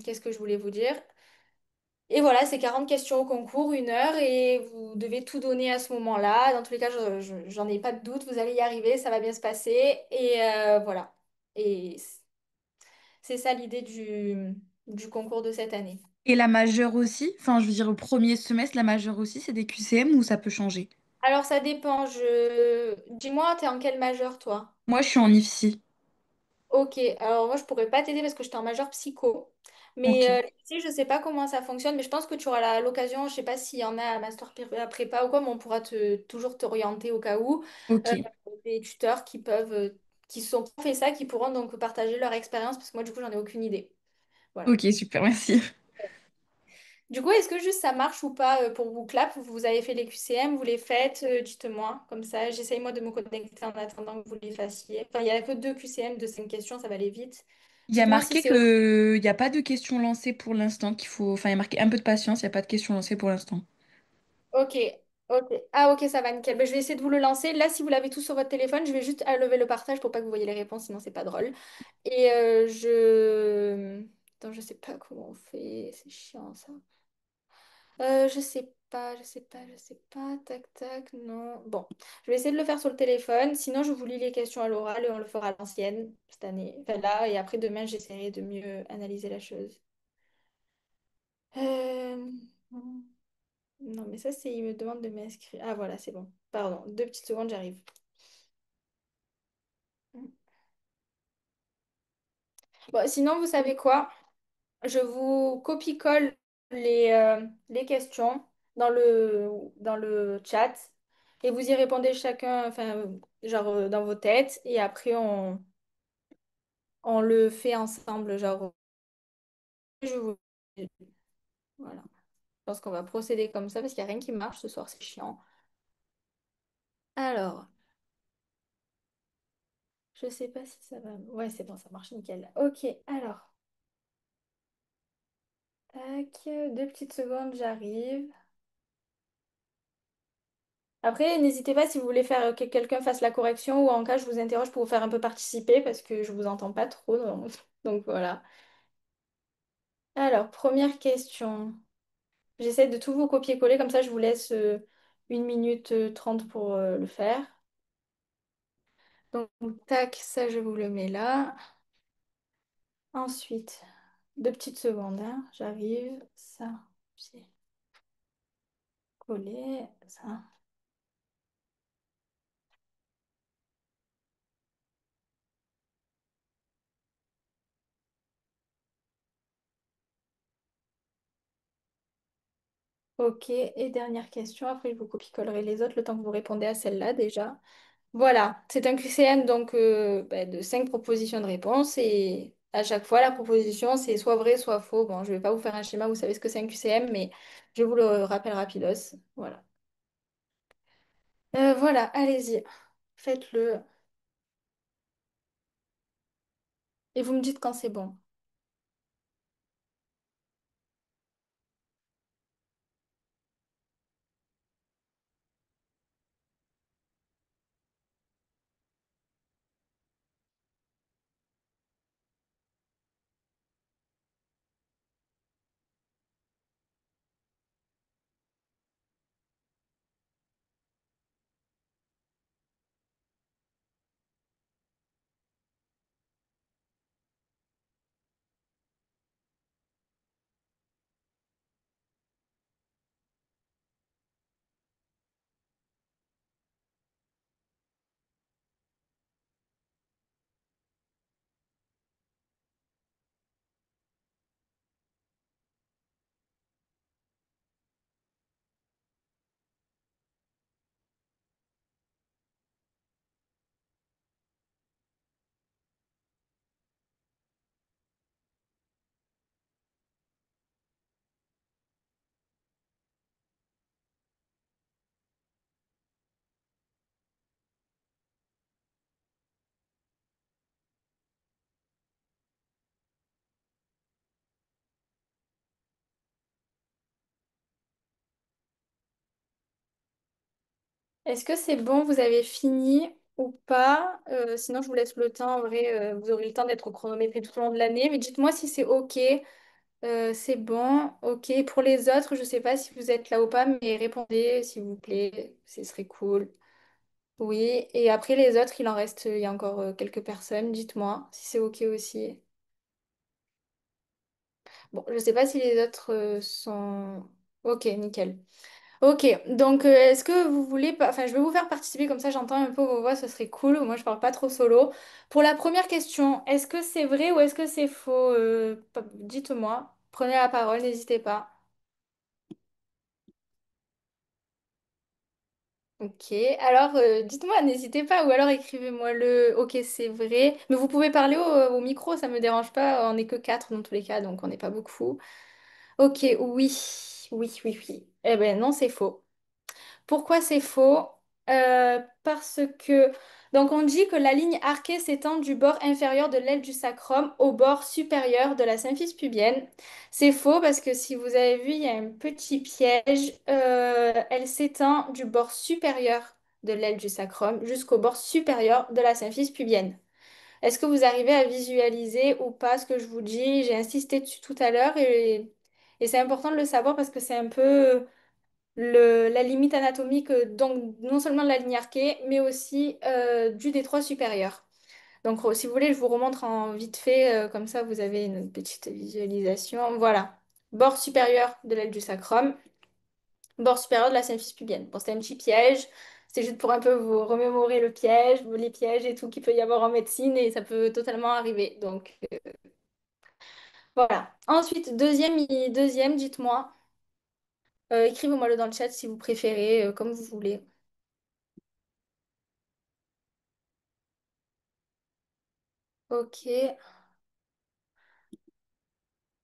B: qu'est-ce que je voulais vous dire? Et voilà, c'est 40 questions au concours, 1 heure, et vous devez tout donner à ce moment-là. Dans tous les cas, j'en ai pas de doute, vous allez y arriver, ça va bien se passer. Et voilà. Et c'est ça l'idée du concours de cette année.
C: Et la majeure aussi? Enfin, je veux dire, au premier semestre, la majeure aussi, c'est des QCM ou ça peut changer?
B: Alors ça dépend, dis-moi, t'es en quel majeur toi?
C: Moi, je suis en IFSI.
B: Ok, alors moi je pourrais pas t'aider parce que j'étais en majeure psycho.
C: Ok.
B: Mais ici, je sais pas comment ça fonctionne, mais je pense que tu auras l'occasion, je sais pas s'il y en a à prépa ou quoi, mais on pourra toujours t'orienter au cas où.
C: Ok.
B: Euh, des tuteurs qui peuvent, qui sont fait ça, qui pourront donc partager leur expérience, parce que moi du coup j'en ai aucune idée. Voilà.
C: Ok, super, merci.
B: Du coup, est-ce que juste ça marche ou pas pour vous clap? Vous avez fait les QCM, vous les faites, dites-moi, comme ça, j'essaye moi de me connecter en attendant que vous les fassiez. Enfin, il n'y a que 2 QCM de 5 questions, ça va aller vite.
C: Il y a
B: Dites-moi si
C: marqué
B: c'est OK.
C: que il n'y a pas de questions lancées pour l'instant, qu'il faut... Enfin, il y a marqué un peu de patience, il n'y a pas de questions lancées pour l'instant.
B: Ok, ok. Ah ok, ça va, nickel. Ben, je vais essayer de vous le lancer. Là, si vous l'avez tout sur votre téléphone, je vais juste lever le partage pour pas que vous voyez les réponses, sinon c'est pas drôle. Et je... Attends, je sais pas comment on fait. C'est chiant ça. Je sais pas, je sais pas, je sais pas. Tac, tac, non. Bon, je vais essayer de le faire sur le téléphone. Sinon, je vous lis les questions à l'oral et on le fera à l'ancienne cette année. Enfin là, et après demain, j'essaierai de mieux analyser la chose. Euh, Non, mais ça, c'est... Il me demande de m'inscrire. Ah, voilà, c'est bon. Pardon, 2 petites secondes, j'arrive. Bon, sinon, vous savez quoi? Je vous copie-colle les questions dans le chat et vous y répondez chacun, enfin, genre dans vos têtes et après, on le fait ensemble. Genre, je vous... Voilà. Je pense qu'on va procéder comme ça parce qu'il n'y a rien qui marche ce soir, c'est chiant. Alors, je sais pas si ça va. Ouais, c'est bon, ça marche nickel. Ok, alors. Tac, 2 petites secondes, j'arrive. Après, n'hésitez pas si vous voulez faire que quelqu'un fasse la correction ou en cas je vous interroge pour vous faire un peu participer parce que je vous entends pas trop. Donc, donc voilà. Alors, première question. J'essaie de tout vous copier-coller, comme ça je vous laisse 1 minute 30 pour le faire. Donc, tac, ça je vous le mets là. Ensuite, 2 petites secondes, hein, j'arrive. Ça, pied. Coller ça. Ok, et dernière question, après je vous copie-collerai les autres le temps que vous répondez à celle-là déjà. Voilà, c'est un QCM donc de 5 propositions de réponse et à chaque fois la proposition c'est soit vrai soit faux. Bon, je vais pas vous faire un schéma, vous savez ce que c'est un QCM, mais je vous le rappelle rapidos. Voilà. Voilà, allez-y, faites-le et vous me dites quand c'est bon. Est-ce que c'est bon, vous avez fini ou pas? Sinon je vous laisse le temps, en vrai, vous aurez le temps d'être chronométré tout au long de l'année, mais dites-moi si c'est ok. C'est bon, ok. Pour les autres, je sais pas si vous êtes là ou pas, mais répondez s'il vous plaît, ce serait cool. Oui, et après les autres, il en reste, il y a encore quelques personnes, dites-moi si c'est ok aussi. Bon, je sais pas si les autres sont... Ok, nickel. Ok, donc est-ce que vous voulez... Enfin, je vais vous faire participer, comme ça j'entends un peu vos voix, ce serait cool. Moi, je parle pas trop solo. Pour la première question, est-ce que c'est vrai ou est-ce que c'est faux? Dites-moi. Prenez la parole, n'hésitez pas. Ok, alors dites-moi, n'hésitez pas, ou alors écrivez-moi le ok, c'est vrai. Mais vous pouvez parler au micro, ça me dérange pas, on n'est que quatre dans tous les cas, donc on n'est pas beaucoup. Ok, oui, oui, oui. Eh ben non, c'est faux. Pourquoi c'est faux? Parce que, donc on dit que la ligne arquée s'étend du bord inférieur de l'aile du sacrum au bord supérieur de la symphyse pubienne. C'est faux parce que si vous avez vu, il y a un petit piège. Elle s'étend du bord supérieur de l'aile du sacrum jusqu'au bord supérieur de la symphyse pubienne. Est-ce que vous arrivez à visualiser ou pas ce que je vous dis? J'ai insisté dessus tout à l'heure et c'est important de le savoir parce que c'est un peu la limite anatomique, donc non seulement de la ligne arquée, mais aussi du détroit supérieur. Donc si vous voulez, je vous remontre en vite fait, comme ça vous avez une petite visualisation. Voilà. Bord supérieur de l'aile du sacrum, bord supérieur de la symphyse pubienne. Bon, c'était un petit piège. C'est juste pour un peu vous remémorer le piège, les pièges et tout qu'il peut y avoir en médecine et ça peut totalement arriver. Donc voilà. Ensuite, deuxième, dites-moi. Écrivez-moi-le dans le chat si vous préférez, comme vous voulez. Ok.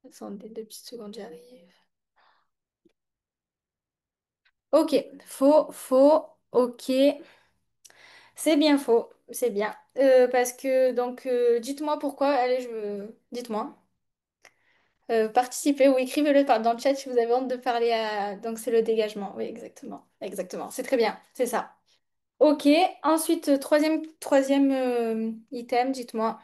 B: Attendez 2 petites secondes, j'arrive. Ok, faux, faux, ok. C'est bien faux, c'est bien. Parce que, donc, dites-moi pourquoi, allez, dites-moi. Participez ou écrivez-le dans le chat si vous avez honte de parler à... Donc, c'est le dégagement, oui, exactement. Exactement, c'est très bien, c'est ça. Ok, ensuite, troisième item, dites-moi.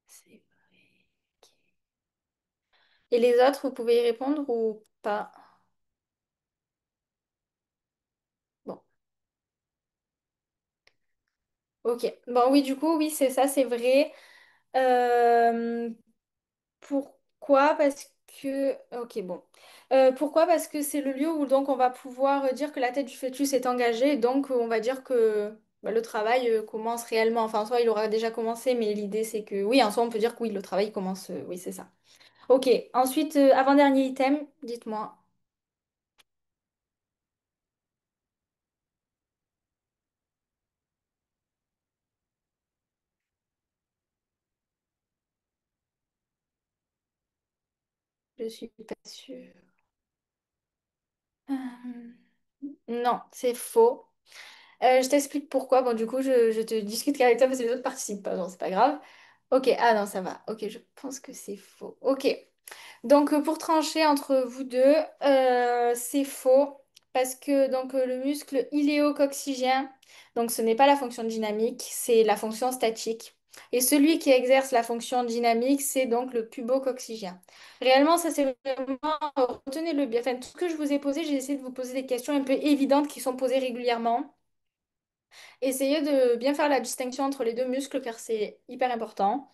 B: C'est vrai. Ok. Et les autres, vous pouvez y répondre ou pas? Bon. Ok. Bon, oui, du coup, oui, c'est ça, c'est vrai. Euh, Pourquoi? Parce que... Ok, bon. Pourquoi? Parce que c'est le lieu où donc on va pouvoir dire que la tête du fœtus est engagée, et donc on va dire que bah, le travail commence réellement. Enfin, en soi, il aura déjà commencé, mais l'idée c'est que... Oui, en soi, on peut dire que oui, le travail commence. Oui, c'est ça. Ok, ensuite, avant-dernier item, dites-moi. Je suis pas sûre. Non, c'est faux. Je t'explique pourquoi. Bon, du coup, je te discute qu'avec toi parce que les autres participent pas. Non, c'est pas grave. Ok, ah non, ça va. Ok, je pense que c'est faux. Ok. Donc, pour trancher entre vous deux, c'est faux parce que donc, le muscle iléococcygien, donc ce n'est pas la fonction dynamique, c'est la fonction statique. Et celui qui exerce la fonction dynamique, c'est donc le pubococcygien. Réellement, ça c'est vraiment, retenez-le bien. Enfin, tout ce que je vous ai posé, j'ai essayé de vous poser des questions un peu évidentes qui sont posées régulièrement. Essayez de bien faire la distinction entre les deux muscles car c'est hyper important.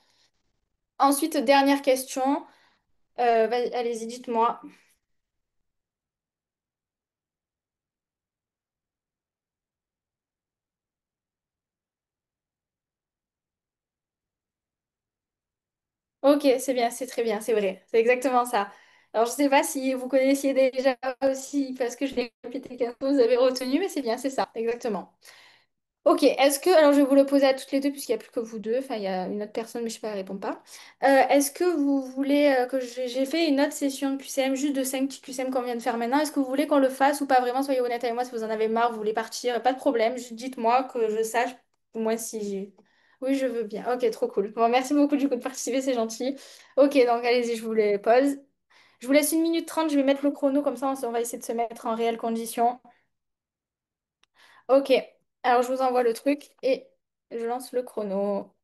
B: Ensuite, dernière question. Allez-y, dites-moi. Ok, c'est bien, c'est très bien, c'est vrai, c'est exactement ça. Alors, je sais pas si vous connaissiez déjà aussi, parce que je l'ai répété qu'un peu, vous avez retenu, mais c'est bien, c'est ça, exactement. Ok, est-ce que, alors je vais vous le poser à toutes les deux, puisqu'il n'y a plus que vous deux, enfin, il y a une autre personne, mais je sais pas, elle répond pas. Est-ce que vous voulez que j'ai fait une autre session de QCM, juste de 5 petits QCM qu'on vient de faire maintenant, est-ce que vous voulez qu'on le fasse ou pas vraiment? Soyez honnête avec moi, si vous en avez marre, vous voulez partir, pas de problème, juste dites-moi que je sache, moi, si j'ai... Oui, je veux bien. Ok, trop cool. Bon, merci beaucoup du coup de participer, c'est gentil. Ok, donc allez-y, je vous les pose. Je vous laisse 1 minute 30, je vais mettre le chrono, comme ça on va essayer de se mettre en réelle condition. Ok, alors je vous envoie le truc et je lance le chrono.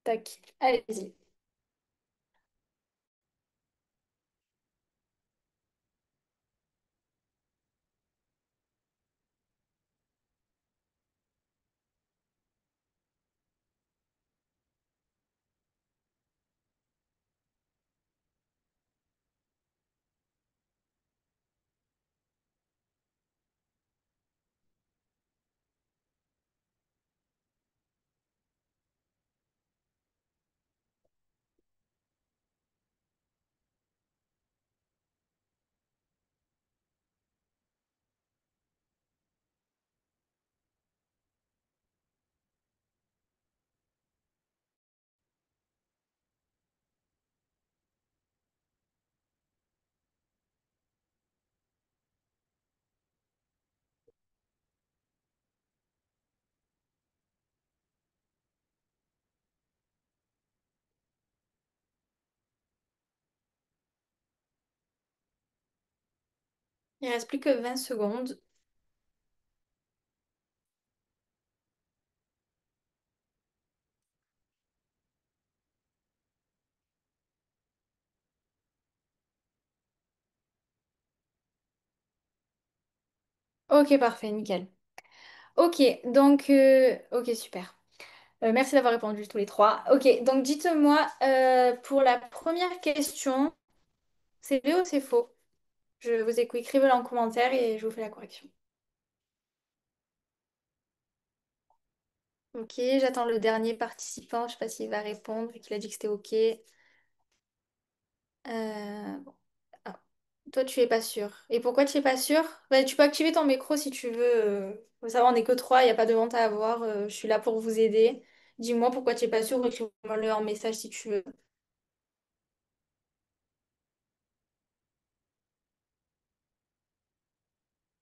B: Tac, allez-y. Il reste plus que 20 secondes. Ok, parfait, nickel. Ok, donc, ok, super. Merci d'avoir répondu tous les trois. Ok, donc dites-moi, pour la première question, c'est vrai ou c'est faux? Je vous écoute, écrivez-le en commentaire et je vous fais la correction. Ok, j'attends le dernier participant. Je sais pas s'il va répondre et qu'il a dit que c'était ok. Bon. Ah. Toi, tu es pas sûr. Et pourquoi tu es pas sûr? Bah, tu peux activer ton micro si tu veux. Faut savoir, on n'est que trois, il n'y a pas de honte à avoir. Je suis là pour vous aider. Dis-moi pourquoi tu es pas sûr ou écris-moi-le en message si tu veux.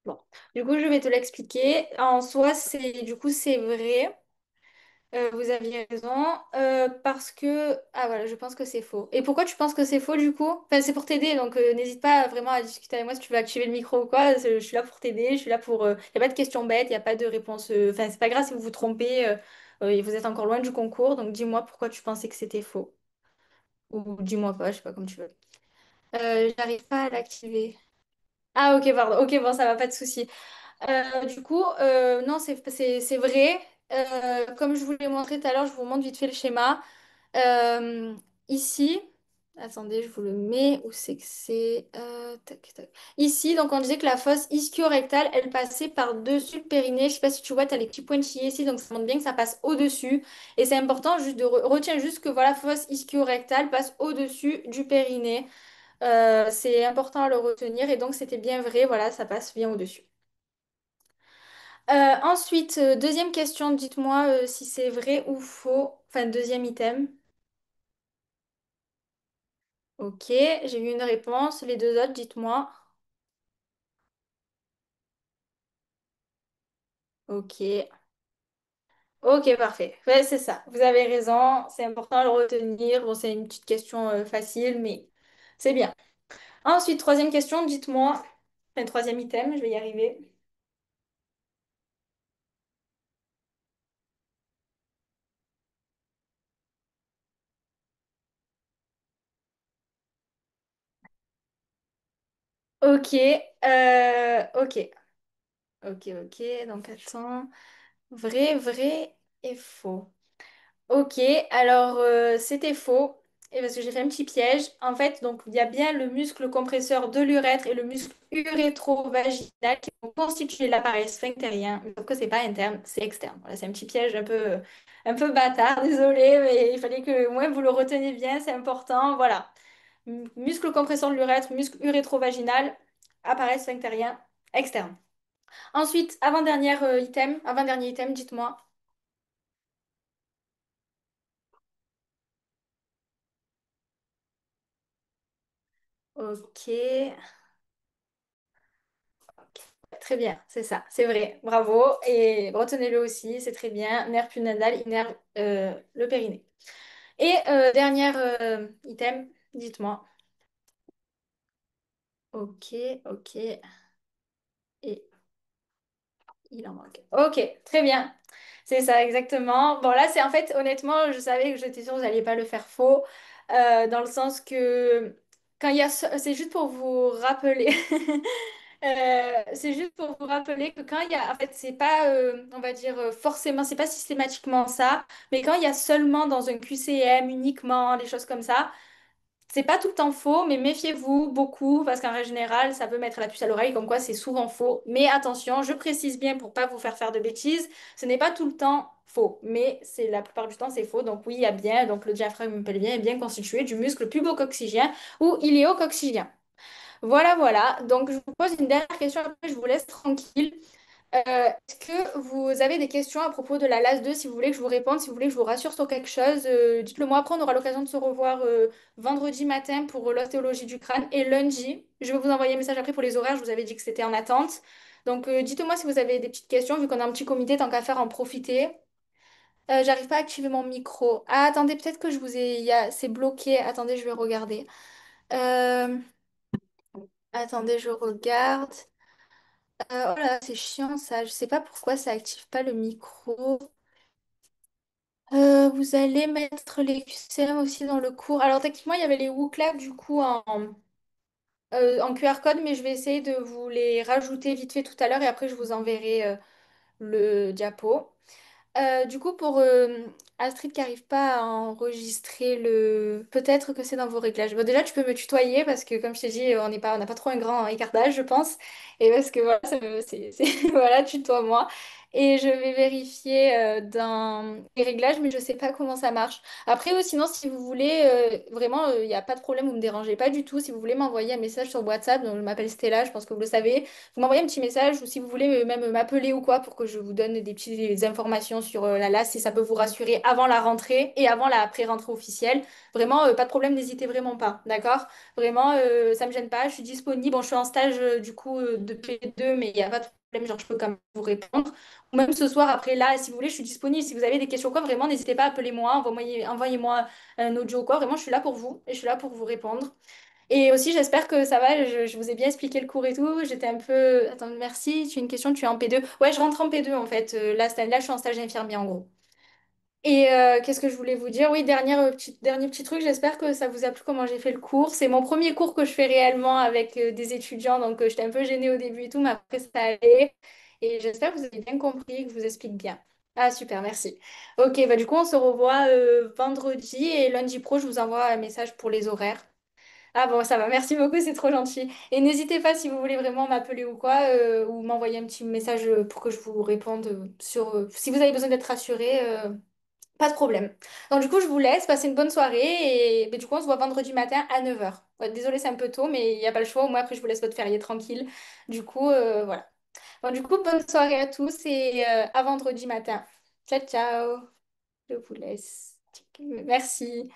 B: Bon. Du coup, je vais te l'expliquer. En soi, c'est vrai. Vous aviez raison. Parce que... Ah voilà, je pense que c'est faux. Et pourquoi tu penses que c'est faux du coup? Enfin, c'est pour t'aider, donc n'hésite pas vraiment à discuter avec moi si tu veux activer le micro ou quoi. Je suis là pour t'aider, je suis là pour... Il n'y a pas de questions bêtes, il n'y a pas de réponse... Enfin, c'est pas grave si vous vous trompez, et vous êtes encore loin du concours, donc dis-moi pourquoi tu pensais que c'était faux. Ou dis-moi pas, je sais pas comme tu veux. J'arrive pas à l'activer. Ah ok, pardon. Ok, bon, ça va, pas de souci. Du coup, non, c'est vrai. Comme je vous l'ai montré tout à l'heure, je vous montre vite fait le schéma. Euh, ici, attendez, je vous le mets. Où c'est que c'est tac, tac. Ici, donc on disait que la fosse ischio-rectale, elle passait par-dessus le périnée. Je sais pas si tu vois, tu as les petits pointillés ici, donc ça montre bien que ça passe au-dessus. Et c'est important juste de retiens juste que voilà, fosse ischio-rectale passe au-dessus du périnée. C'est important à le retenir et donc c'était bien vrai, voilà, ça passe bien au-dessus. Ensuite, deuxième question, dites-moi si c'est vrai ou faux. Enfin, deuxième item. Ok, j'ai eu une réponse. Les deux autres, dites-moi. Ok, ok, parfait. Ouais, c'est ça. Vous avez raison. C'est important à le retenir. Bon, c'est une petite question facile, mais c'est bien. Ensuite, troisième question, dites-moi. Enfin, troisième item, je vais y arriver. Ok, ok, ok. Donc, attends. Vrai, vrai et faux. Ok, alors c'était faux. Et parce que j'ai fait un petit piège. En fait, donc il y a bien le muscle compresseur de l'urètre et le muscle urétro-vaginal qui vont constituer l'appareil sphinctérien. Sauf que c'est pas interne, c'est externe. Voilà, c'est un petit piège un peu bâtard, désolé, mais il fallait que moi vous le reteniez bien, c'est important. Voilà. Muscle compresseur de l'urètre, muscle urétro-vaginal, appareil sphinctérien externe. Ensuite, avant-dernier item, dites-moi. Ok. Très bien, c'est ça, c'est vrai. Bravo. Et retenez-le aussi, c'est très bien. Nerf pudendal innerve le périnée. Et dernier item, dites-moi. Ok, ok. Et il en manque. Ok, très bien. C'est ça, exactement. Bon, là, c'est en fait, honnêtement, je savais que j'étais sûre que vous n'alliez pas le faire faux. Dans le sens que quand il y a... C'est juste pour vous rappeler. C'est juste pour vous rappeler que quand il y a, en fait, c'est pas, on va dire forcément, c'est pas systématiquement ça, mais quand il y a seulement dans un QCM uniquement des choses comme ça, c'est pas tout le temps faux, mais méfiez-vous beaucoup parce qu'en règle générale, ça peut mettre la puce à l'oreille, comme quoi c'est souvent faux. Mais attention, je précise bien pour pas vous faire de bêtises, ce n'est pas tout le temps faux, mais c'est la plupart du temps c'est faux. Donc oui, il y a bien, donc le diaphragme pelvien est bien constitué du muscle pubococcygien ou iléococcygien. Voilà, voilà. Donc, je vous pose une dernière question, après je vous laisse tranquille. Est-ce que vous avez des questions à propos de la LAS 2, si vous voulez que je vous réponde, si vous voulez que je vous rassure sur quelque chose, dites-le moi. Après, on aura l'occasion de se revoir vendredi matin pour l'ostéologie du crâne et lundi. Je vais vous envoyer un message après pour les horaires, je vous avais dit que c'était en attente. Donc, dites-moi si vous avez des petites questions, vu qu'on a un petit comité, tant qu'à faire, en profiter. J'arrive pas à activer mon micro. Ah, attendez, peut-être que je vous ai... C'est bloqué. Attendez, je vais regarder. Euh, Attendez, je regarde. Oh là, c'est chiant ça. Je sais pas pourquoi ça active pas le micro. Vous allez mettre les QCM aussi dans le cours. Alors techniquement, il y avait les WooClap du coup en QR code, mais je vais essayer de vous les rajouter vite fait tout à l'heure et après je vous enverrai le diapo. Du coup, pour Astrid qui n'arrive pas à enregistrer le... Peut-être que c'est dans vos réglages. Bon, déjà, tu peux me tutoyer parce que, comme je t'ai dit, on n'a pas trop un grand écart d'âge, je pense. Et parce que, voilà, voilà, tutoie-moi. Et je vais vérifier dans les réglages, mais je sais pas comment ça marche. Après, sinon, si vous voulez, vraiment, il n'y a pas de problème, vous me dérangez pas du tout. Si vous voulez m'envoyer un message sur WhatsApp, donc je m'appelle Stella, je pense que vous le savez. Vous m'envoyez un petit message ou si vous voulez même m'appeler ou quoi pour que je vous donne des petites informations sur la LAS si ça peut vous rassurer avant la rentrée et avant la pré-rentrée officielle. Vraiment, pas de problème, n'hésitez vraiment pas, d'accord? Vraiment, ça me gêne pas, je suis disponible. Bon, je suis en stage du coup de P2, mais il n'y a pas de problème, genre je peux quand même vous répondre. Ou même ce soir, après là, si vous voulez, je suis disponible. Si vous avez des questions quoi, vraiment, n'hésitez pas à appeler moi, envoyez-moi un audio ou quoi. Vraiment, je suis là pour vous et je suis là pour vous répondre. Et aussi, j'espère que ça va. Je vous ai bien expliqué le cours et tout. J'étais un peu. Attends, merci. Tu as une question, tu es en P2. Ouais, je rentre en P2 en fait. Là, là, je suis en stage infirmier en gros. Et qu'est-ce que je voulais vous dire? Oui, dernier petit truc. J'espère que ça vous a plu comment j'ai fait le cours. C'est mon premier cours que je fais réellement avec des étudiants. Donc, j'étais un peu gênée au début et tout, mais après, ça allait. Et j'espère que vous avez bien compris, que je vous explique bien. Ah, super, merci. Ok, bah du coup, on se revoit vendredi et lundi pro, je vous envoie un message pour les horaires. Ah bon, ça va, merci beaucoup, c'est trop gentil. Et n'hésitez pas si vous voulez vraiment m'appeler ou quoi, ou m'envoyer un petit message pour que je vous réponde sur... si vous avez besoin d'être rassuré, pas de problème. Donc du coup, je vous laisse, passez une bonne soirée et bah, du coup, on se voit vendredi matin à 9h. Désolée, c'est un peu tôt, mais il n'y a pas le choix. Au moins, après, je vous laisse votre férié tranquille. Du coup, voilà. Bon, du coup, bonne soirée à tous et à vendredi matin. Ciao, ciao. Je vous laisse. Merci.